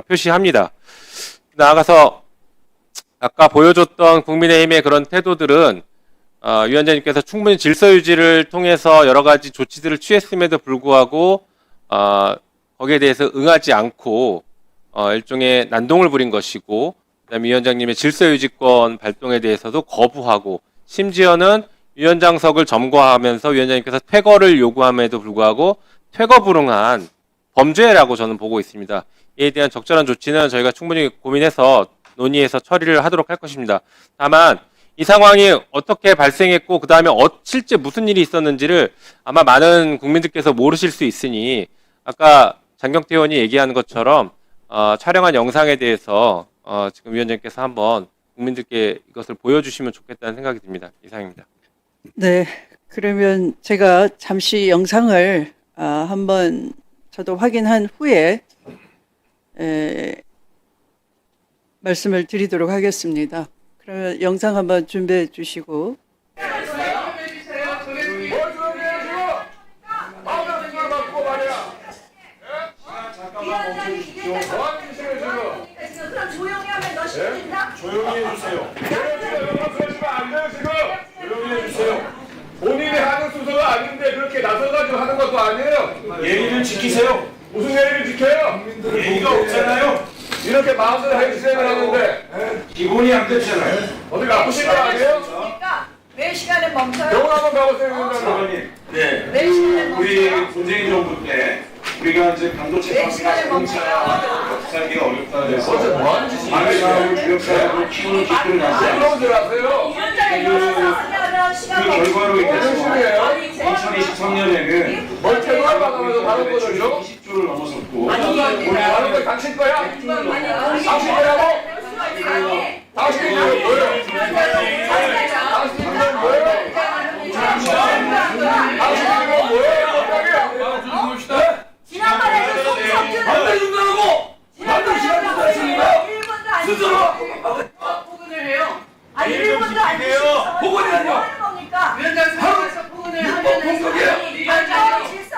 표시합니다. 나아가서 아까 보여줬던 국민의힘의 그런 태도들은 위원장님께서 충분히 질서 유지를 통해서 여러 가지 조치들을 취했음에도 불구하고 거기에 대해서 응하지 않고 일종의 난동을 부린 것이고, 그다음에 위원장님의 질서 유지권 발동에 대해서도 거부하고, 심지어는 위원장석을 점거하면서 위원장님께서 퇴거를 요구함에도 불구하고 퇴거 불응한 범죄라고 저는 보고 있습니다. 이에 대한 적절한 조치는 저희가 충분히 고민해서 논의해서 처리를 하도록 할 것입니다. 다만 이 상황이 어떻게 발생했고 그 다음에 실제 무슨 일이 있었는지를 아마 많은 국민들께서 모르실 수 있으니, 아까 장경태 의원이 얘기하는 것처럼 촬영한 영상에 대해서 지금 위원장님께서 한번 국민들께 이것을 보여주시면 좋겠다는 생각이 듭니다. 이상입니다. 네, 그러면 제가 잠시 영상을 한번 저도 확인한 후에 말씀을 드리도록 하겠습니다. 그러면 영상 한번 준비해 주시고. 조용히 해주세요. 조용히 해주세요. 본인이 하는 수서가 아닌데 그렇게 나서가지고 하는 것도 아니에요. 예의를 지키세요. 무슨 예의를 지켜요? 예의가 없잖아요. 이렇게 마음대로 해주세요 하는데 기본이 안 됐잖아요. 어디 나쁘신 거 아니에요? 매 시간에 멈춰요? 병원 한번 가보세요. 장관님, 네. 매 시간에 우리 멈춰요? 문재인 정부 때 우리가 이제 반도체 파트가 자동차 살기가 어렵다 그래서 뭐 하는 짓이에요? 방사하고 주력사하고 키우는 기술을 만들어 여러분들 아세요? 위원장이 열어서 하면 시간 그 결과로 인해서 2023년에는 뭘 퇴거할 방법으로 다른 거죠? 20조를 넘어섰고 우리 다른 거 당신 거야? 당신 거라고? 당신이 뭐예요? 당신이 뭐예요? 당신이 뭐예요? 지난번에도 송석준 안 준다고! 지난번에 시간 준다니까! 1분도 안 스스로 복원을 해요. 아니 1분도 안 주시면서 복원이라뇨? 뭐 하는 겁니까? 위원장님께서 복원을 하면은 위원장님 질서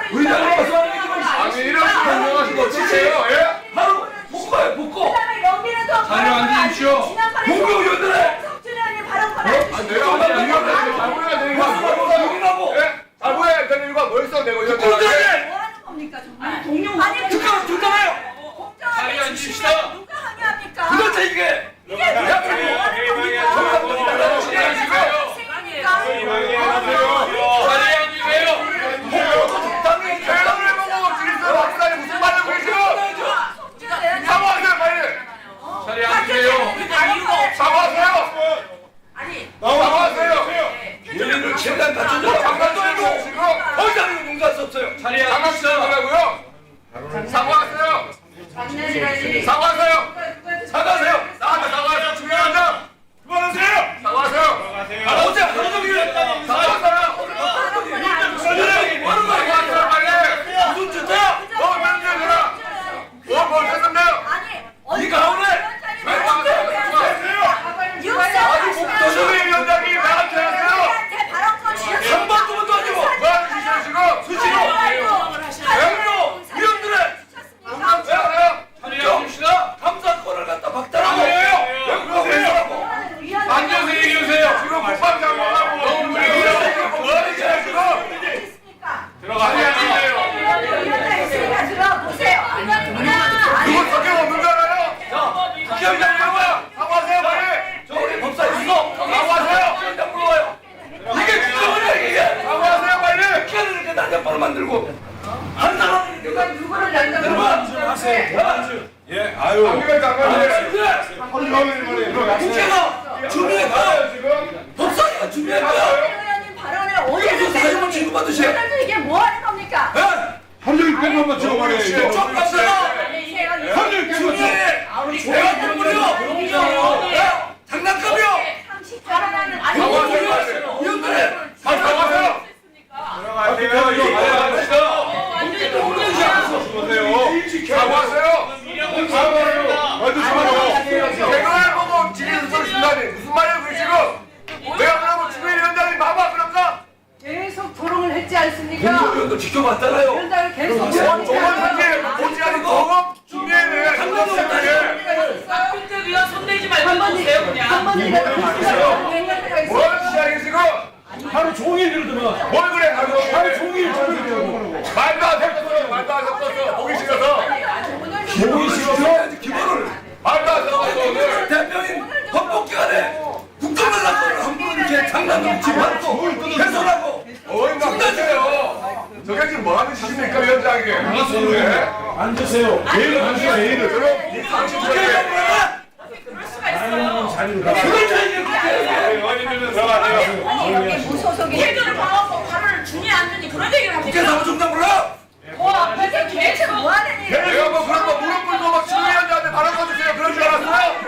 아니 이런 식으로 운영하시면 어떡해요? 예? 바로 묶어요, 묶어. 그다음에 여기는 또 자료 안 주십시오. 지난번에 공개 의원들의 송석준 의원님 발언권 안 아니 내가 아까 위원장님 잘못해야 되는 거 누구라고? 예? 잘못해야 되는 이유가 뭐 있어 내가 위원장님? 뭐 하는 겁니까 정말? 동료 아니 특강 줬잖아요. 공정하게 자리 앉으십시다. 누가 항의합니까? 도대체 이게 이게 도대체 뭐 하는 겁니까? 자리 앉으세요. 대답을 해보고 질서 박사님 무슨 말을 그러시고? 사과하세요 빨리! 자리 앉으세요. 사과하세요! 아니 사과하세요! 얘네들 최대한 다쳐줘. 장난도 아니고 지금 거기다 이거 농사할 수 없어요. 자리 앉으시죠. 사과하시라고요? 사과하세요! 장난이라니 사과하세요! 사과하세요. 나한테 사과하세요! 중요하죠? 그만하세요! 사과하세요! 어제 하루 종일 사과하세요! 발언권을 안 주시고 뭐 하는 거야? 사과하세요 빨리! 무슨 짓이야? 뭐 맨날 그래! 뭐 했었나요? 아니 네가 오늘 조정희 위원장이 나한테 하세요! 한 번도 못도 아니고 뭐 하는 짓이에요 지금? 수시로 위원들의 하세요! 자리 앉으시다. 감사권을 갖다 박탈하고 외국하고 해서라고. 앉아서 얘기해주세요! 지금 국방장관하고 뭐 하는 짓이에요 지금? 들어가세요! 이거 성격 없는 줄 알아요? 기억장관과 사과하세요 빨리! 저 우리 법사 있어. 사과하세요! 기억장 불러와요. 이게 국정원이야 이게. 사과하세요 빨리! 키를 이렇게 난장판을 만들고 한 사람이 예, 아유. 안기가 장관님! 국회가 준비했어요. 지금? 법사위가 준비했어요. 어디서 사회만 취급받으시? 이게 뭐 하는 겁니까? 한정이 뺀것만 찍어버려요. 이거. 좀 봤어요. 준비해. 내가 때문에요. 장난감이요. 위원들의 사과하세요! 사과하세요! 대가를 보고 지리에서 쏘신다니 무슨 말이에요 그 지금? 내가 그러면 주민 위원장이 봐봐 그럴까? 계속 토론을 했지 않습니까? 공무원도 지켜봤잖아요. 위원장을 계속 저번 사실 보지 않은 경험 준비해 보기 싫어서 기본을 말도 안 되는 거 오늘. 대표인 헌법기관에 국정농단을 함부로 이렇게 장난으로 집어넣고 훼손하고 어인가 보세요. 저게 지금 뭐 하는 짓입니까, 위원장이? 네? 앉으세요. 내일은 하세요, 내일은. 그럼 이 당신 저게. 의원님들은 들어가세요. 아니 여기 무소속이 예전에 봐갖고 발을 주니 안 주니 그런 얘기를 국회 합니까? 사무총장 몰라? 앞에서 계속 뭐 하는 얘기야? 내가 뭐 그런 거 무릎 꿇고 막 주의원장한테 발언 꺼주세요. 그런 줄 알았어요?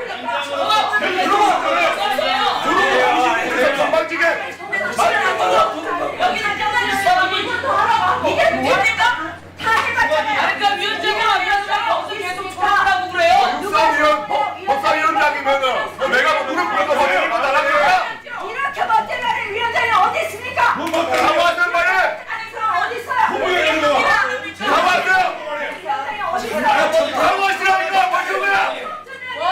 그래서 건방지게. 여기는 짜장면 이것도 하라고 이게 뭡니까? 다 해봤잖아요. 그러니까 위원장이랑 위원장이 어떻게 계속 초라하고 그래요? 법사위원장이면은 내가 뭐 무릎 꿇고 버리는 거 달라는 거야? 이렇게 멋대가리 위원장이 어디 있습니까? 나와서 말해! 아니 그럼 어디 있어요? 나와서! 위원장이 어디 있어요? 나와시라니까! 맞은 거야! 와,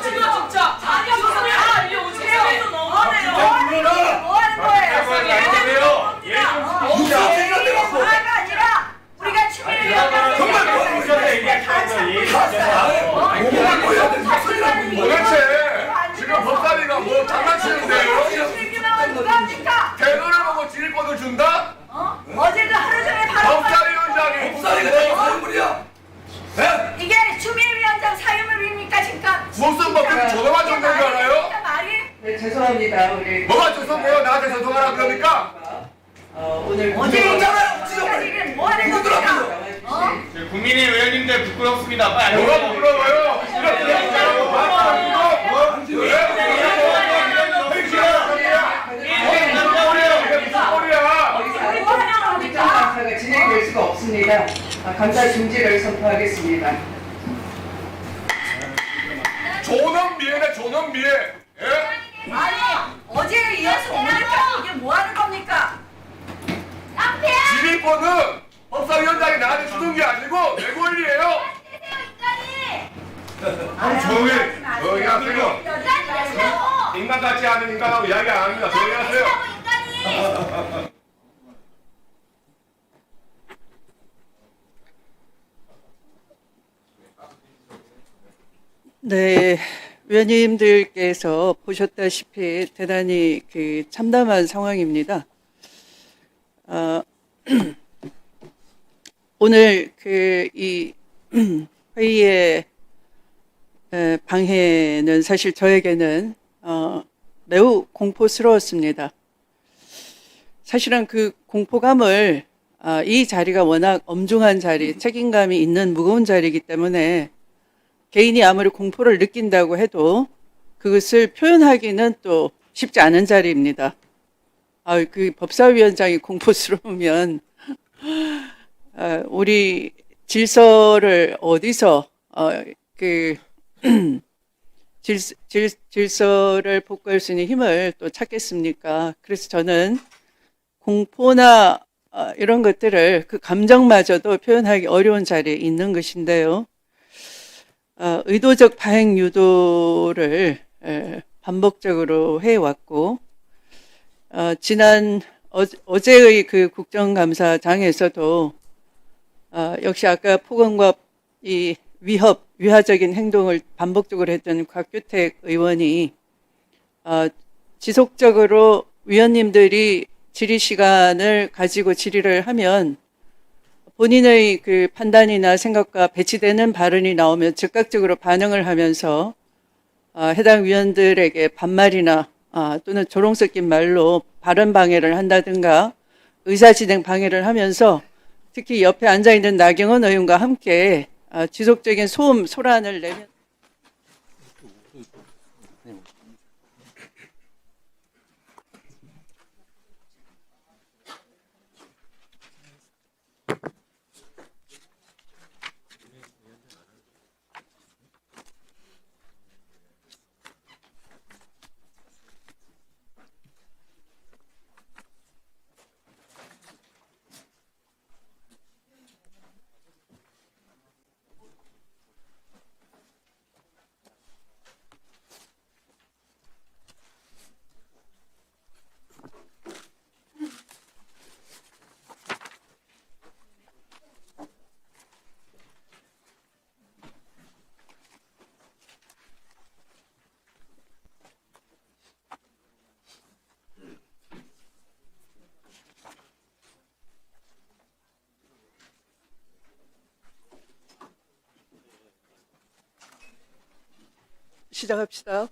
저거 진짜. 아니, 아, 이게 오세요. 뭐 하는 거예요? 화가 아니라 우리가 취미를 위해서 정말 뭐 하는 도대체 지금 법사위가 뭐 장난치는데요? 누가 합니까? 대도를 보고 질권을 준다? 어제도 하루 종일 바로 법사위원장이 법사위가 다 하는 분이야. 예? 이게 추미위원장 사임을 위입니까 지금? 무슨 법이 저거만 정된 줄 알아요? 진짜 말이? 네, 죄송합니다. 우리 뭐가 죄송해요? 나한테 죄송하라 그러니까? 오늘 어제 그러잖아요, 지금 뭐 하는 누구들 겁니까? 앞에서. 국민의 의원님들 부끄럽습니다. 빨리 뭐가 부끄러워요? 이렇게 얘기하고 말하는 거? 뭐 하는 겁니까? 감사가 진행될 수가 없습니다. 감사 중지를 선포하겠습니다. 존엄미에네 존엄미에. 예? 아니 어제에 이어서 오늘까지 이게 뭐 하는 겁니까? 깡패야! 질의권은 법사위원장이 나한테 주는 게 아니고 내 권리예요. 조용히 조용히 하세요. 여자니 하시라고! 인간 같지 않은 인간하고 이야기 안 합니다. 조용히 하세요. 인간이! 네, 위원님들께서 보셨다시피 대단히 참담한 상황입니다. 오늘 이 회의의 방해는 사실 저에게는 매우 공포스러웠습니다. 사실은 그 공포감을 이 자리가 워낙 엄중한 자리, 책임감이 있는 무거운 자리이기 때문에 개인이 아무리 공포를 느낀다고 해도 그것을 표현하기는 또 쉽지 않은 자리입니다. 그 법사위원장이 공포스러우면 우리 질서를 어디서 질서를 복구할 수 있는 힘을 또 찾겠습니까? 그래서 저는 공포나 이런 것들을 그 감정마저도 표현하기 어려운 자리에 있는 것인데요. 의도적 파행 유도를 반복적으로 해왔고, 지난 어제의 그 국정감사장에서도 역시 아까 폭언과 이 위화적인 행동을 반복적으로 했던 곽규택 의원이 지속적으로 위원님들이 질의 시간을 가지고 질의를 하면 본인의 그 판단이나 생각과 배치되는 발언이 나오면 즉각적으로 반응을 하면서 해당 위원들에게 반말이나 또는 조롱 섞인 말로 발언 방해를 한다든가 의사진행 방해를 하면서 특히 옆에 앉아있는 나경원 의원과 함께 지속적인 소란을 내면 시작합시다.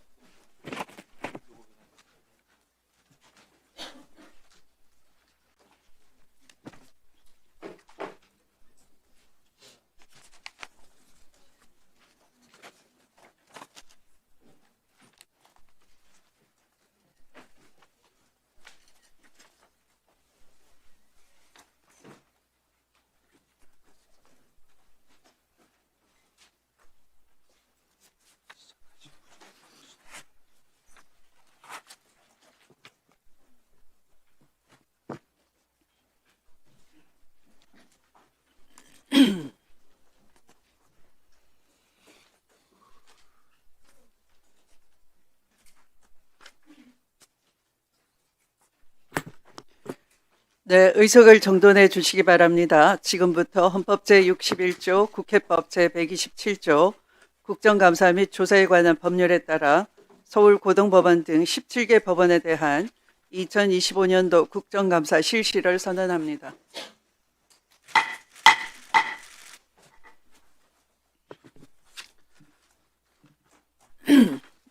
네, 의석을 정돈해 주시기 바랍니다. 지금부터 헌법 제61조, 국회법 제127조, 국정감사 및 조사에 관한 법률에 따라 서울고등법원 등 17개 법원에 대한 2025년도 국정감사 실시를 선언합니다.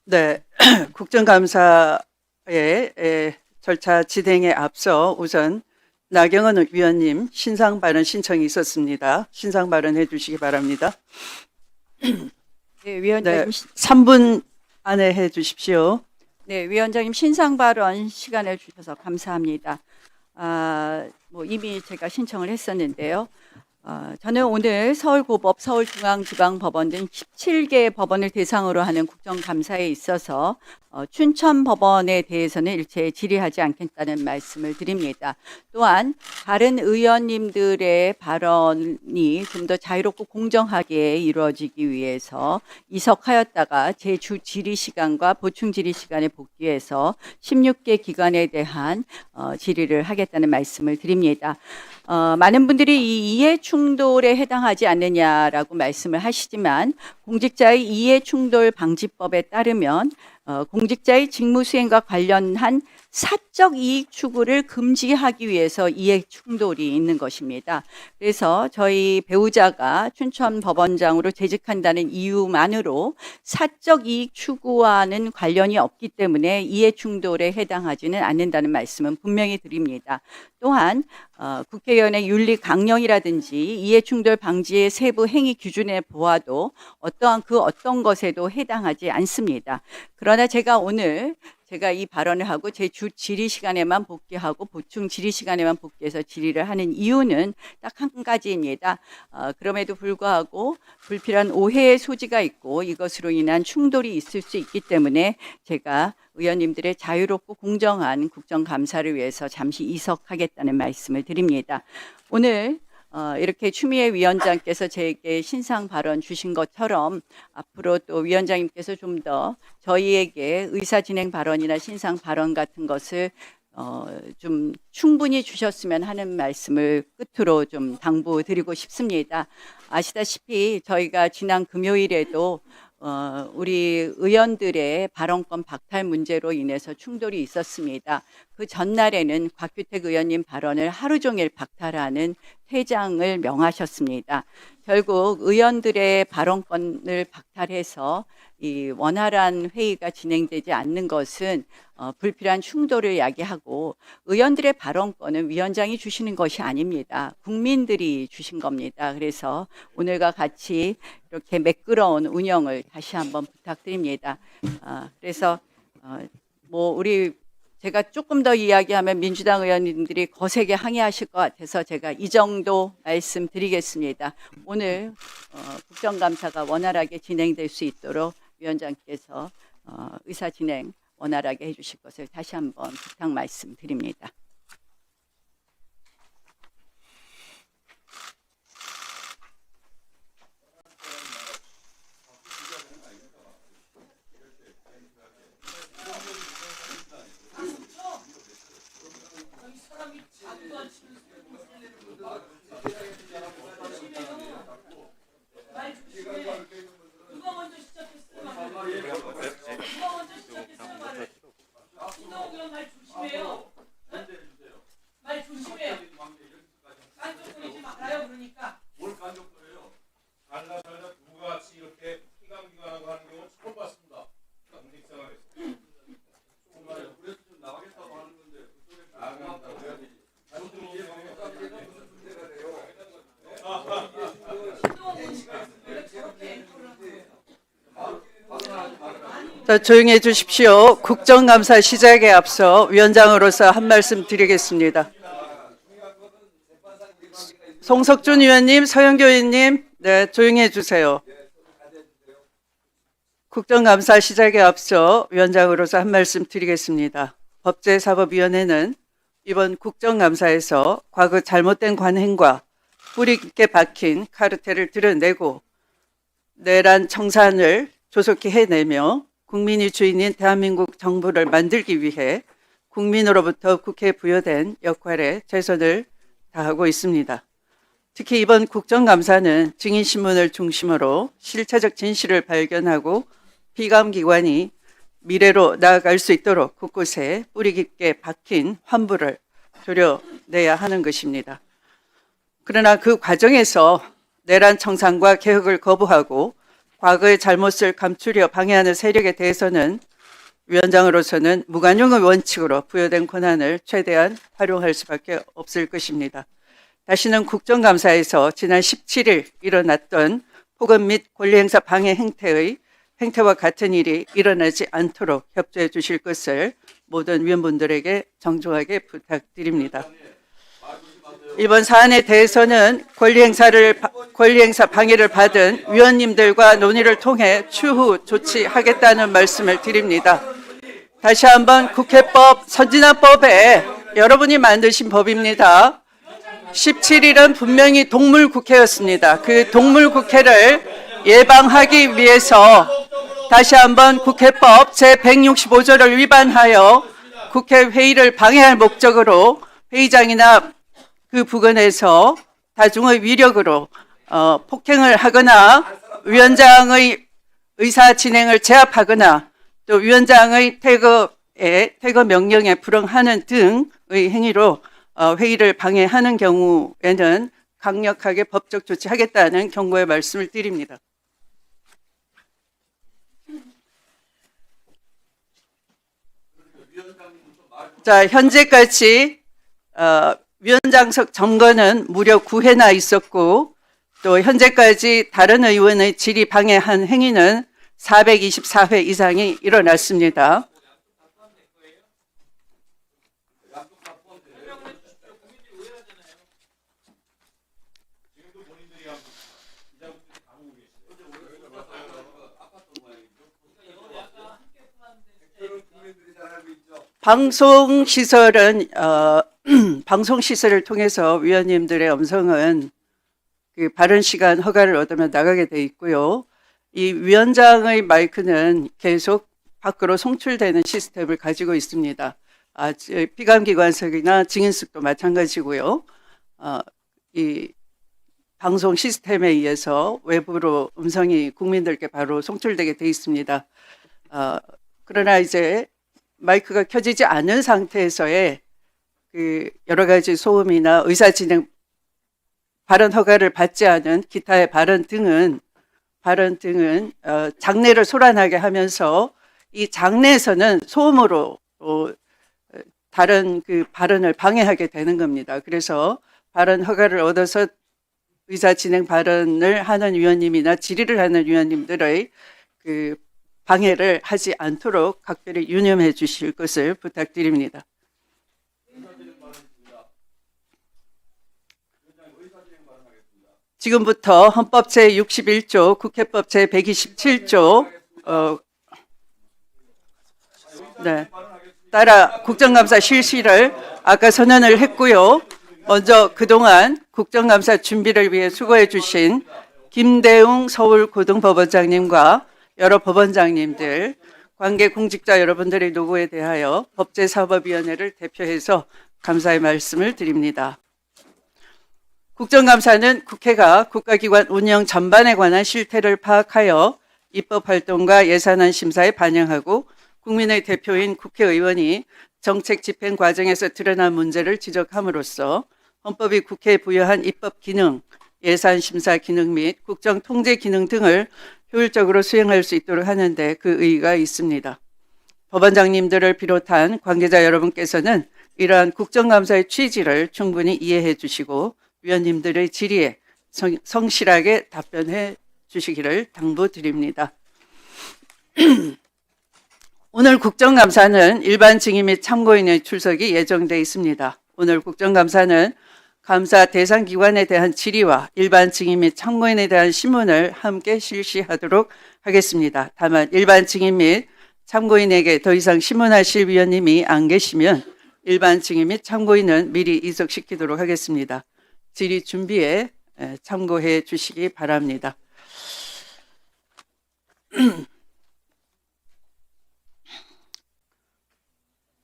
네, 국정감사의 절차 진행에 앞서 우선 나경원 위원님 신상 발언 신청이 있었습니다. 신상 발언해 주시기 바랍니다. 네, 위원장님. 네, 3분 안에 해 주십시오. 네, 위원장님 신상 발언 시간을 주셔서 감사합니다. 이미 제가 신청을 했었는데요. 저는 오늘 서울고법, 서울중앙지방법원 등 17개 법원을 대상으로 하는 국정감사에 있어서 춘천법원에 대해서는 일체 질의하지 않겠다는 말씀을 드립니다. 또한 다른 의원님들의 발언이 좀 더 자유롭고 공정하게 이루어지기 위해서 이석하였다가 제주 질의 시간과 보충 질의 시간에 복귀해서 16개 기관에 대한 질의를 하겠다는 말씀을 드립니다. 많은 분들이 이 이해 충돌에 해당하지 않느냐라고 말씀을 하시지만 공직자의 이해 충돌 방지법에 따르면 공직자의 직무 수행과 관련한 사적 이익 추구를 금지하기 위해서 이해 충돌이 있는 것입니다. 그래서 저희 배우자가 춘천 법원장으로 재직한다는 이유만으로 사적 이익 추구와는 관련이 없기 때문에 이해 충돌에 해당하지는 않는다는 말씀은 분명히 드립니다. 또한 국회의원의 윤리 강령이라든지 이해충돌 방지의 세부 행위 기준에 보아도 어떠한 그 어떤 것에도 해당하지 않습니다. 그러나 제가 오늘 이 발언을 하고 제 주 질의 시간에만 복귀하고 보충 질의 시간에만 복귀해서 질의를 하는 이유는 딱 한 가지입니다. 그럼에도 불구하고 불필요한 오해의 소지가 있고 이것으로 인한 충돌이 있을 수 있기 때문에 제가 의원님들의 자유롭고 공정한 국정감사를 위해서 잠시 이석하겠다는 말씀을 드립니다. 오늘 이렇게 추미애 위원장께서 제게 신상 발언 주신 것처럼 앞으로 또 위원장님께서 좀 더 저희에게 의사진행 발언이나 신상 발언 같은 것을 좀 충분히 주셨으면 하는 말씀을 끝으로 좀 당부드리고 싶습니다. 아시다시피 저희가 지난 금요일에도 우리 의원들의 발언권 박탈 문제로 인해서 충돌이 있었습니다. 그 전날에는 곽규택 의원님 발언을 하루 종일 박탈하는 퇴장을 명하셨습니다. 결국 의원들의 발언권을 박탈해서 이 원활한 회의가 진행되지 않는 것은 불필요한 충돌을 야기하고 의원들의 발언권은 위원장이 주시는 것이 아닙니다. 국민들이 주신 겁니다. 그래서 오늘과 같이 이렇게 매끄러운 운영을 다시 한번 부탁드립니다. 그래서 제가 조금 더 이야기하면 민주당 의원님들이 거세게 항의하실 것 같아서 제가 이 정도 말씀드리겠습니다. 오늘 국정감사가 원활하게 진행될 수 있도록 위원장께서 의사 진행 원활하게 해주실 것을 다시 한번 부탁 말씀드립니다. 누가 먼저 시작했어요? 누가 먼저 시작했어요? 말을. 신동욱 의원 말 조심해요. 조용히 해 주십시오. 국정감사 시작에 앞서 위원장으로서 한 말씀 드리겠습니다. 송석준 의원님, 서영교 의원님, 네, 조용히 해 주세요. 국정감사 시작에 앞서 위원장으로서 한 말씀 드리겠습니다. 법제사법위원회는 이번 국정감사에서 과거 잘못된 관행과 뿌리 깊게 박힌 카르텔을 드러내고 내란 청산을 조속히 해내며 국민이 주인인 대한민국 정부를 만들기 위해 국민으로부터 국회에 부여된 역할에 최선을 다하고 있습니다. 특히 이번 국정감사는 증인신문을 중심으로 실체적 진실을 발견하고 피감기관이 미래로 나아갈 수 있도록 곳곳에 뿌리 깊게 박힌 환부를 도려내야 하는 것입니다. 그러나 그 과정에서 내란 청산과 개혁을 거부하고 과거의 잘못을 감추려 방해하는 세력에 대해서는 위원장으로서는 무관용의 원칙으로 부여된 권한을 최대한 활용할 수밖에 없을 것입니다. 다시는 국정감사에서 지난 17일 일어났던 폭언 및 권리행사 방해 행태와 같은 일이 일어나지 않도록 협조해 주실 것을 모든 위원분들에게 정중하게 부탁드립니다. 이번 사안에 대해서는 권리행사 방해를 받은 위원님들과 논의를 통해 추후 조치하겠다는 말씀을 드립니다. 다시 한번 국회법 선진화법에 여러분이 만드신 법입니다. 17일은 분명히 동물국회였습니다. 그 동물국회를 예방하기 위해서 다시 한번 국회법 제165조를 위반하여 국회 회의를 방해할 목적으로 회의장이나 그 부근에서 다중의 위력으로 폭행을 하거나 위원장의 의사 진행을 제압하거나 또 위원장의 퇴거 명령에 불응하는 등의 행위로 회의를 방해하는 경우에는 강력하게 법적 조치하겠다는 경고의 말씀을 드립니다. 자, 현재까지 위원장석 점거는 무려 9회나 있었고 또 현재까지 다른 의원의 질의 방해한 행위는 424회 이상이 일어났습니다. 방송시설을 통해서 위원님들의 음성은 그 발언 시간 허가를 얻으면 나가게 돼 있고요. 이 위원장의 마이크는 계속 밖으로 송출되는 시스템을 가지고 있습니다. 피감기관석이나 증인석도 마찬가지고요. 이 방송 시스템에 의해서 외부로 음성이 국민들께 바로 송출되게 돼 있습니다. 그러나 이제 마이크가 켜지지 않은 상태에서의 그 여러 가지 소음이나 의사 진행 발언 허가를 받지 않은 기타의 발언 등은 장내를 소란하게 하면서 이 장내에서는 소음으로 다른 그 발언을 방해하게 되는 겁니다. 그래서 발언 허가를 얻어서 의사 진행 발언을 하는 위원님이나 질의를 하는 위원님들의 그 방해를 하지 않도록 각별히 유념해 주실 것을 부탁드립니다. 지금부터 헌법 제61조, 국회법 제127조 따라 국정감사 실시를 아까 선언을 했고요. 먼저 그동안 국정감사 준비를 위해 수고해 주신 김대웅 서울고등법원장님과 여러 법원장님들, 관계 공직자 여러분들의 노고에 대하여 법제사법위원회를 대표해서 감사의 말씀을 드립니다. 국정감사는 국회가 국가기관 운영 전반에 관한 실태를 파악하여 입법활동과 예산안 심사에 반영하고 국민의 대표인 국회의원이 정책 집행 과정에서 드러난 문제를 지적함으로써 헌법이 국회에 부여한 입법 기능, 예산 심사 기능 및 국정 통제 기능 등을 효율적으로 수행할 수 있도록 하는데 그 의의가 있습니다. 법원장님들을 비롯한 관계자 여러분께서는 이러한 국정감사의 취지를 충분히 이해해 주시고 위원님들의 질의에 성실하게 답변해 주시기를 당부드립니다. 오늘 국정감사는 일반 증인 및 참고인의 출석이 예정돼 있습니다. 오늘 국정감사는 감사 대상 기관에 대한 질의와 일반 증인 및 참고인에 대한 신문을 함께 실시하도록 하겠습니다. 다만 일반 증인 및 참고인에게 더 이상 신문하실 위원님이 안 계시면 일반 증인 및 참고인은 미리 이석시키도록 하겠습니다. 질의 준비에 참고해 주시기 바랍니다.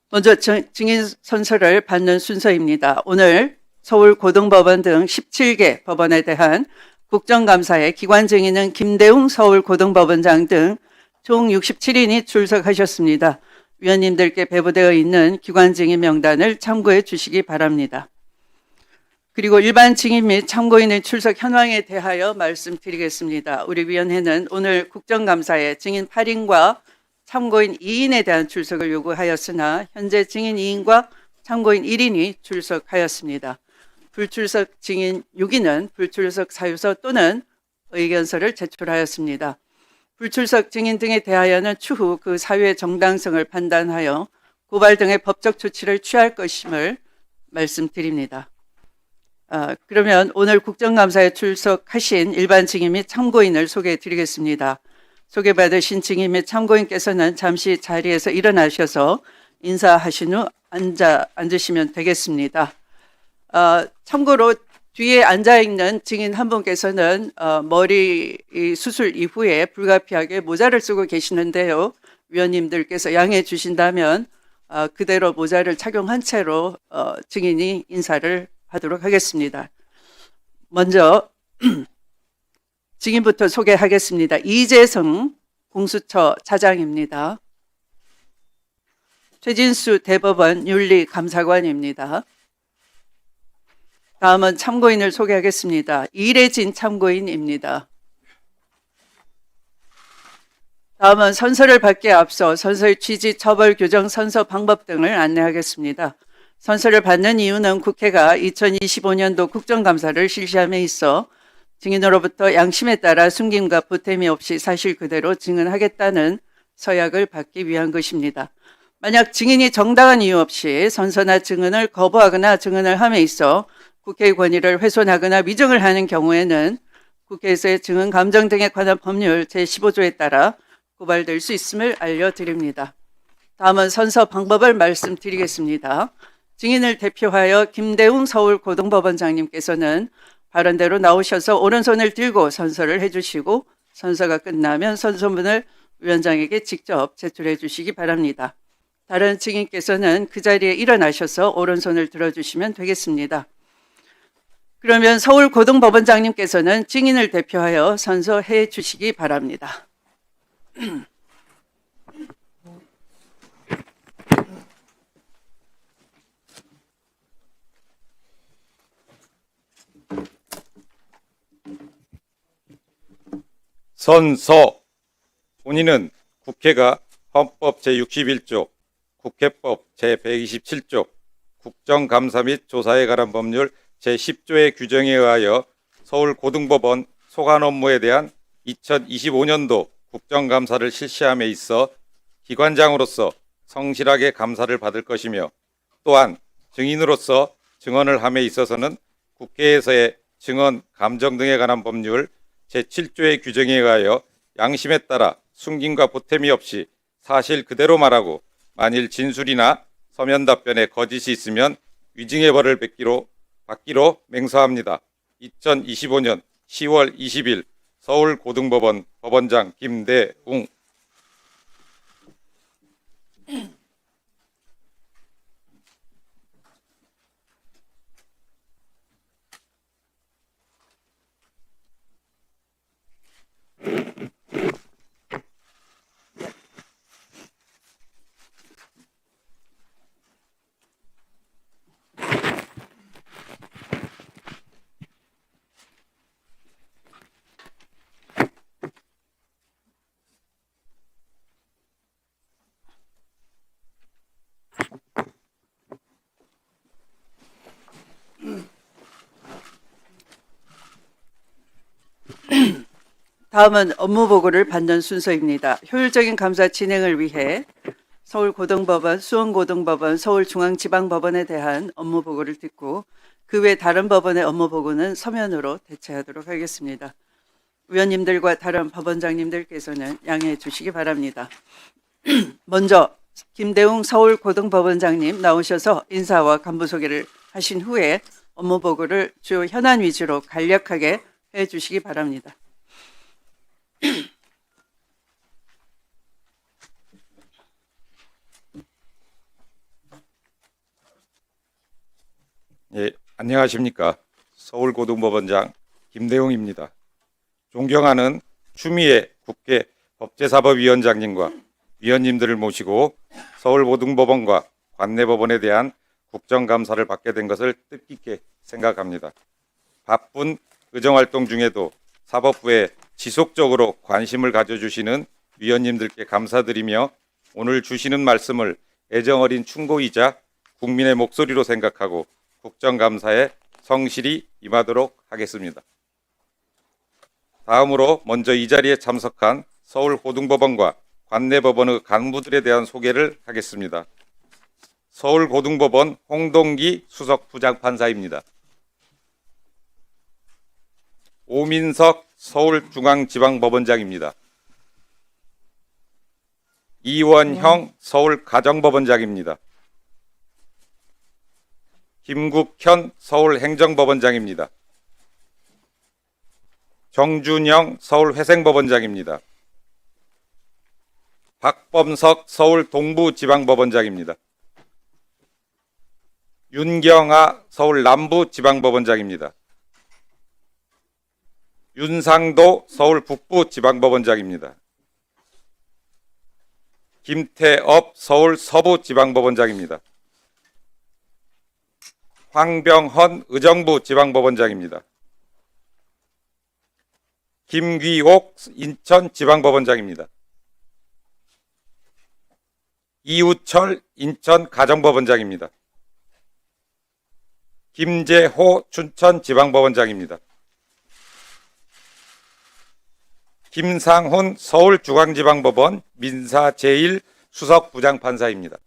먼저 증인 선서를 받는 순서입니다. 오늘 서울고등법원 등 17개 법원에 대한 국정감사에 기관 증인은 김대웅 서울고등법원장 등 총 67인이 출석하셨습니다. 위원님들께 배부되어 있는 기관 증인 명단을 참고해 주시기 바랍니다. 그리고 일반 증인 및 참고인의 출석 현황에 대하여 말씀드리겠습니다. 우리 위원회는 오늘 국정감사에 증인 8인과 참고인 2인에 대한 출석을 요구하였으나 현재 증인 2인과 참고인 1인이 출석하였습니다. 불출석 증인 6인은 불출석 사유서 또는 의견서를 제출하였습니다. 불출석 증인 등에 대하여는 추후 그 사유의 정당성을 판단하여 고발 등의 법적 조치를 취할 것임을 말씀드립니다. 그러면 오늘 국정감사에 출석하신 일반 증인 및 참고인을 소개해 드리겠습니다. 소개받으신 증인 및 참고인께서는 잠시 자리에서 일어나셔서 인사하신 후 앉으시면 되겠습니다. 참고로 뒤에 앉아있는 증인 한 분께서는 머리 수술 이후에 불가피하게 모자를 쓰고 계시는데요. 위원님들께서 양해해 주신다면 그대로 모자를 착용한 채로 증인이 인사를 하도록 하겠습니다. 먼저 증인부터 소개하겠습니다. 이재성 공수처 차장입니다. 최진수 대법원 윤리감사관입니다. 다음은 참고인을 소개하겠습니다. 이래진 참고인입니다. 다음은 선서를 받기에 앞서 선서의 취지, 처벌, 규정, 선서 방법 등을 안내하겠습니다. 선서를 받는 이유는 국회가 2025년도 국정감사를 실시함에 있어 증인으로부터 양심에 따라 숨김과 보탬이 없이 사실 그대로 증언하겠다는 서약을 받기 위한 것입니다. 만약 증인이 정당한 이유 없이 선서나 증언을 거부하거나 증언을 함에 있어 국회의 권위를 훼손하거나 위증을 하는 경우에는 국회에서의 증언 감정 등에 관한 법률 제15조에 따라 고발될 수 있음을 알려드립니다. 다음은 선서 방법을 말씀드리겠습니다. 증인을 대표하여 김대웅 서울고등법원장님께서는 발언대로 나오셔서 오른손을 들고 선서를 해주시고 선서가 끝나면 선서문을 위원장에게 직접 제출해 주시기 바랍니다. 다른 증인께서는 그 자리에 일어나셔서 오른손을 들어주시면 되겠습니다. 그러면 서울고등법원장님께서는 증인을 대표하여 선서해 주시기 바랍니다. 선서. 본인은 국회가 헌법 제61조, 국회법 제127조, 국정감사 및 조사에 관한 법률 제10조의 규정에 의하여 서울고등법원 소관 업무에 대한 2025년도 국정감사를 실시함에 있어 기관장으로서 성실하게 감사를 받을 것이며 또한 증인으로서 증언을 함에 있어서는 국회에서의 증언, 감정 등에 관한 법률 제7조의 규정에 의하여 양심에 따라 숨김과 보탬이 없이 사실 그대로 말하고 만일 진술이나 서면 답변에 거짓이 있으면 위증의 벌을 받기로 맹서합니다. 2025년 10월 20일 서울고등법원 법원장 김대웅. 다음은 업무 보고를 받는 순서입니다. 효율적인 감사 진행을 위해 서울고등법원, 수원고등법원, 서울중앙지방법원에 대한 업무보고를 듣고 그 외 다른 법원의 업무보고는 서면으로 대체하도록 하겠습니다. 위원님들과 다른 법원장님들께서는 양해해 주시기 바랍니다. 먼저 김대웅 서울고등법원장님 나오셔서 인사와 간부 소개를 하신 후에 업무보고를 주요 현안 위주로 간략하게 해 주시기 바랍니다. 예, 안녕하십니까. 서울고등법원장 김대웅입니다. 존경하는 추미애 국회 법제사법위원장님과 위원님들을 모시고 서울고등법원과 관내법원에 대한 국정감사를 받게 된 것을 뜻깊게 생각합니다. 바쁜 의정활동 중에도 사법부에 지속적으로 관심을 가져주시는 위원님들께 감사드리며 오늘 주시는 말씀을 애정어린 충고이자 국민의 목소리로 생각하고 국정감사에 성실히 임하도록 하겠습니다. 다음으로 먼저 이 자리에 참석한 서울고등법원과 관내법원의 간부들에 대한 소개를 하겠습니다. 서울고등법원 홍동기 수석부장판사입니다. 오민석 서울중앙지방법원장입니다. 이원형 서울가정법원장입니다. 김국현 서울행정법원장입니다. 정준영 서울회생법원장입니다. 박범석 서울동부지방법원장입니다. 윤경아 서울남부지방법원장입니다. 윤상도 서울북부지방법원장입니다. 김태업 서울서부지방법원장입니다. 황병헌 의정부지방법원장입니다. 김귀옥 인천지방법원장입니다. 이우철 인천가정법원장입니다. 김재호 춘천지방법원장입니다. 김상훈 서울중앙지방법원 민사 제1수석부장판사입니다.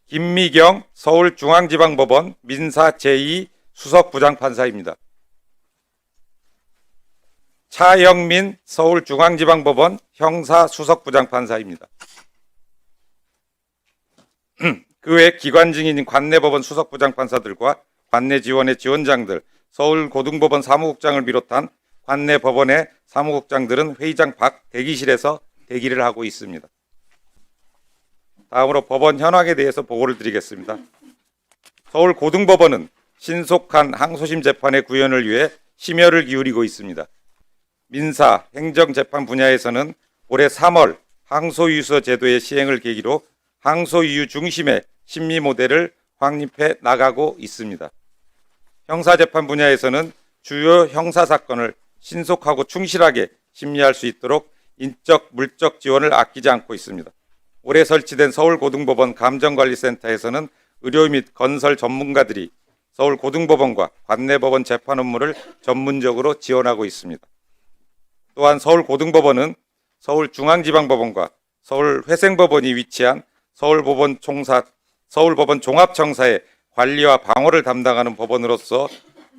김미경 서울중앙지방법원 민사 제2수석부장판사입니다. 차영민 서울중앙지방법원 형사수석부장판사입니다. 그 외 기관 증인인 관내법원 수석부장판사들과 관내지원의 지원장들, 서울고등법원 사무국장을 비롯한 관내법원의 사무국장들은 회의장 밖 대기실에서 대기를 하고 있습니다. 다음으로 법원 현황에 대해서 보고를 드리겠습니다. 서울고등법원은 신속한 항소심 재판의 구현을 위해 심혈을 기울이고 있습니다. 민사, 행정재판 분야에서는 올해 3월 항소유서 제도의 시행을 계기로 항소이유 중심의 심리 모델을 확립해 나가고 있습니다. 형사재판 분야에서는 주요 형사사건을 신속하고 충실하게 심리할 수 있도록 인적, 물적 지원을 아끼지 않고 있습니다. 올해 설치된 서울고등법원 감정관리센터에서는 의료 및 건설 전문가들이 서울고등법원과 관내법원 재판 업무를 전문적으로 지원하고 있습니다. 또한 서울고등법원은 서울중앙지방법원과 서울회생법원이 위치한 서울법원 종합청사의 관리와 방어를 담당하는 법원으로서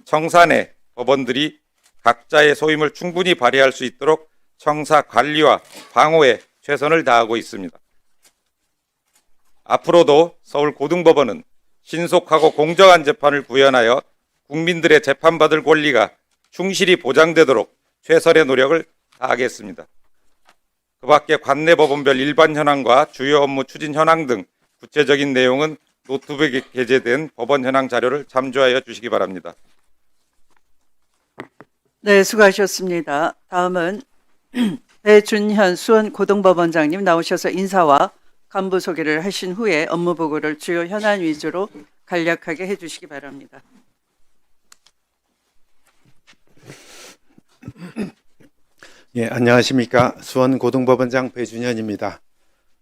청사 내 법원들이 각자의 소임을 충분히 발휘할 수 있도록 청사 관리와 방어에 최선을 다하고 있습니다. 앞으로도 서울고등법원은 신속하고 공정한 재판을 구현하여 국민들의 재판받을 권리가 충실히 보장되도록 최선의 노력을 다하겠습니다. 그 밖에 관내법원별 일반 현황과 주요 업무 추진 현황 등 구체적인 내용은 노트북에 게재된 법원 현황 자료를 참조하여 주시기 바랍니다. 네, 수고하셨습니다. 다음은 배준현 수원고등법원장님 나오셔서 인사와 간부 소개를 하신 후에 업무 보고를 주요 현안 위주로 간략하게 해주시기 바랍니다. 예, 안녕하십니까. 수원고등법원장 배준현입니다.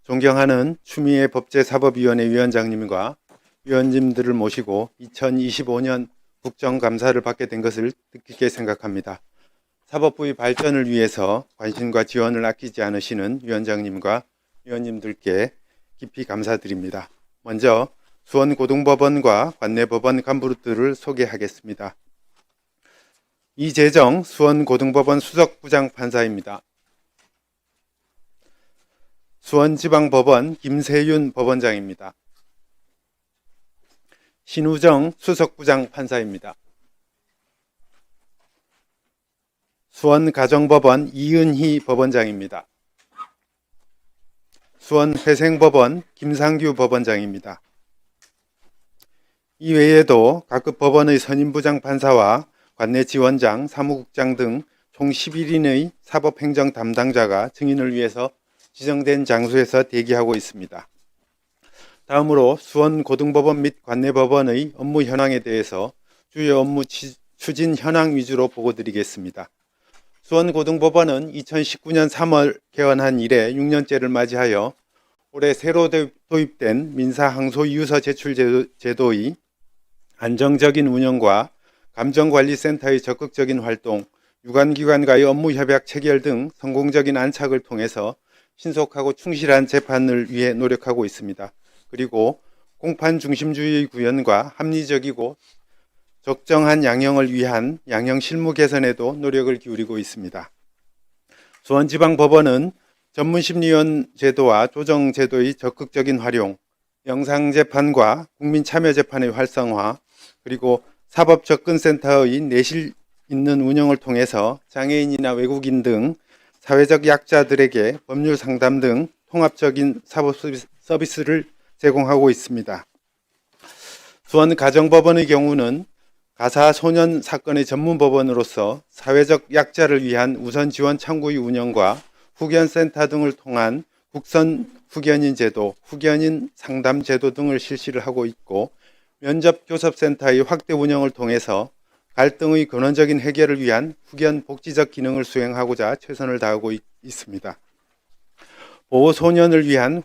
존경하는 추미애 법제사법위원회 위원장님과 위원님들을 모시고 2025년 국정감사를 받게 된 것을 뜻깊게 생각합니다. 사법부의 발전을 위해서 관심과 지원을 아끼지 않으시는 위원장님과 위원님들께 깊이 감사드립니다. 먼저 수원고등법원과 관내법원 간부들을 소개하겠습니다. 이재정 수원고등법원 수석부장판사입니다. 수원지방법원 김세윤 법원장입니다. 신우정 수석부장판사입니다. 수원가정법원 이은희 법원장입니다. 수원회생법원 김상규 법원장입니다. 이외에도 각급 법원의 선임부장판사와 관내지원장, 사무국장 등 총 11인의 사법행정 담당자가 증인을 위해서 지정된 장소에서 대기하고 있습니다. 다음으로 수원고등법원 및 관내법원의 업무 현황에 대해서 주요 업무 추진 현황 위주로 보고드리겠습니다. 수원고등법원은 2019년 3월 개원한 이래 6년째를 맞이하여 올해 새로 도입된 민사항소이유서 제출 제도의 안정적인 운영과 감정관리센터의 적극적인 활동, 유관기관과의 업무 협약 체결 등 성공적인 안착을 통해서 신속하고 충실한 재판을 위해 노력하고 있습니다. 그리고 공판 중심주의 구현과 합리적이고 적정한 양형을 위한 양형 실무 개선에도 노력을 기울이고 있습니다. 수원지방법원은 전문심리원 제도와 조정제도의 적극적인 활용, 영상재판과 국민참여재판의 활성화, 그리고 사법접근센터의 내실 있는 운영을 통해서 장애인이나 외국인 등 사회적 약자들에게 법률 상담 등 통합적인 사법 서비스를 제공하고 있습니다. 수원가정법원의 경우는 가사 소년 사건의 전문법원으로서 사회적 약자를 위한 우선 지원 창구의 운영과 후견센터 등을 통한 국선 후견인 제도, 후견인 상담 제도 등을 실시를 하고 있고, 면접교섭센터의 확대 운영을 통해서 갈등의 근원적인 해결을 위한 후견 복지적 기능을 수행하고자 최선을 다하고 있습니다. 보호소년을 위한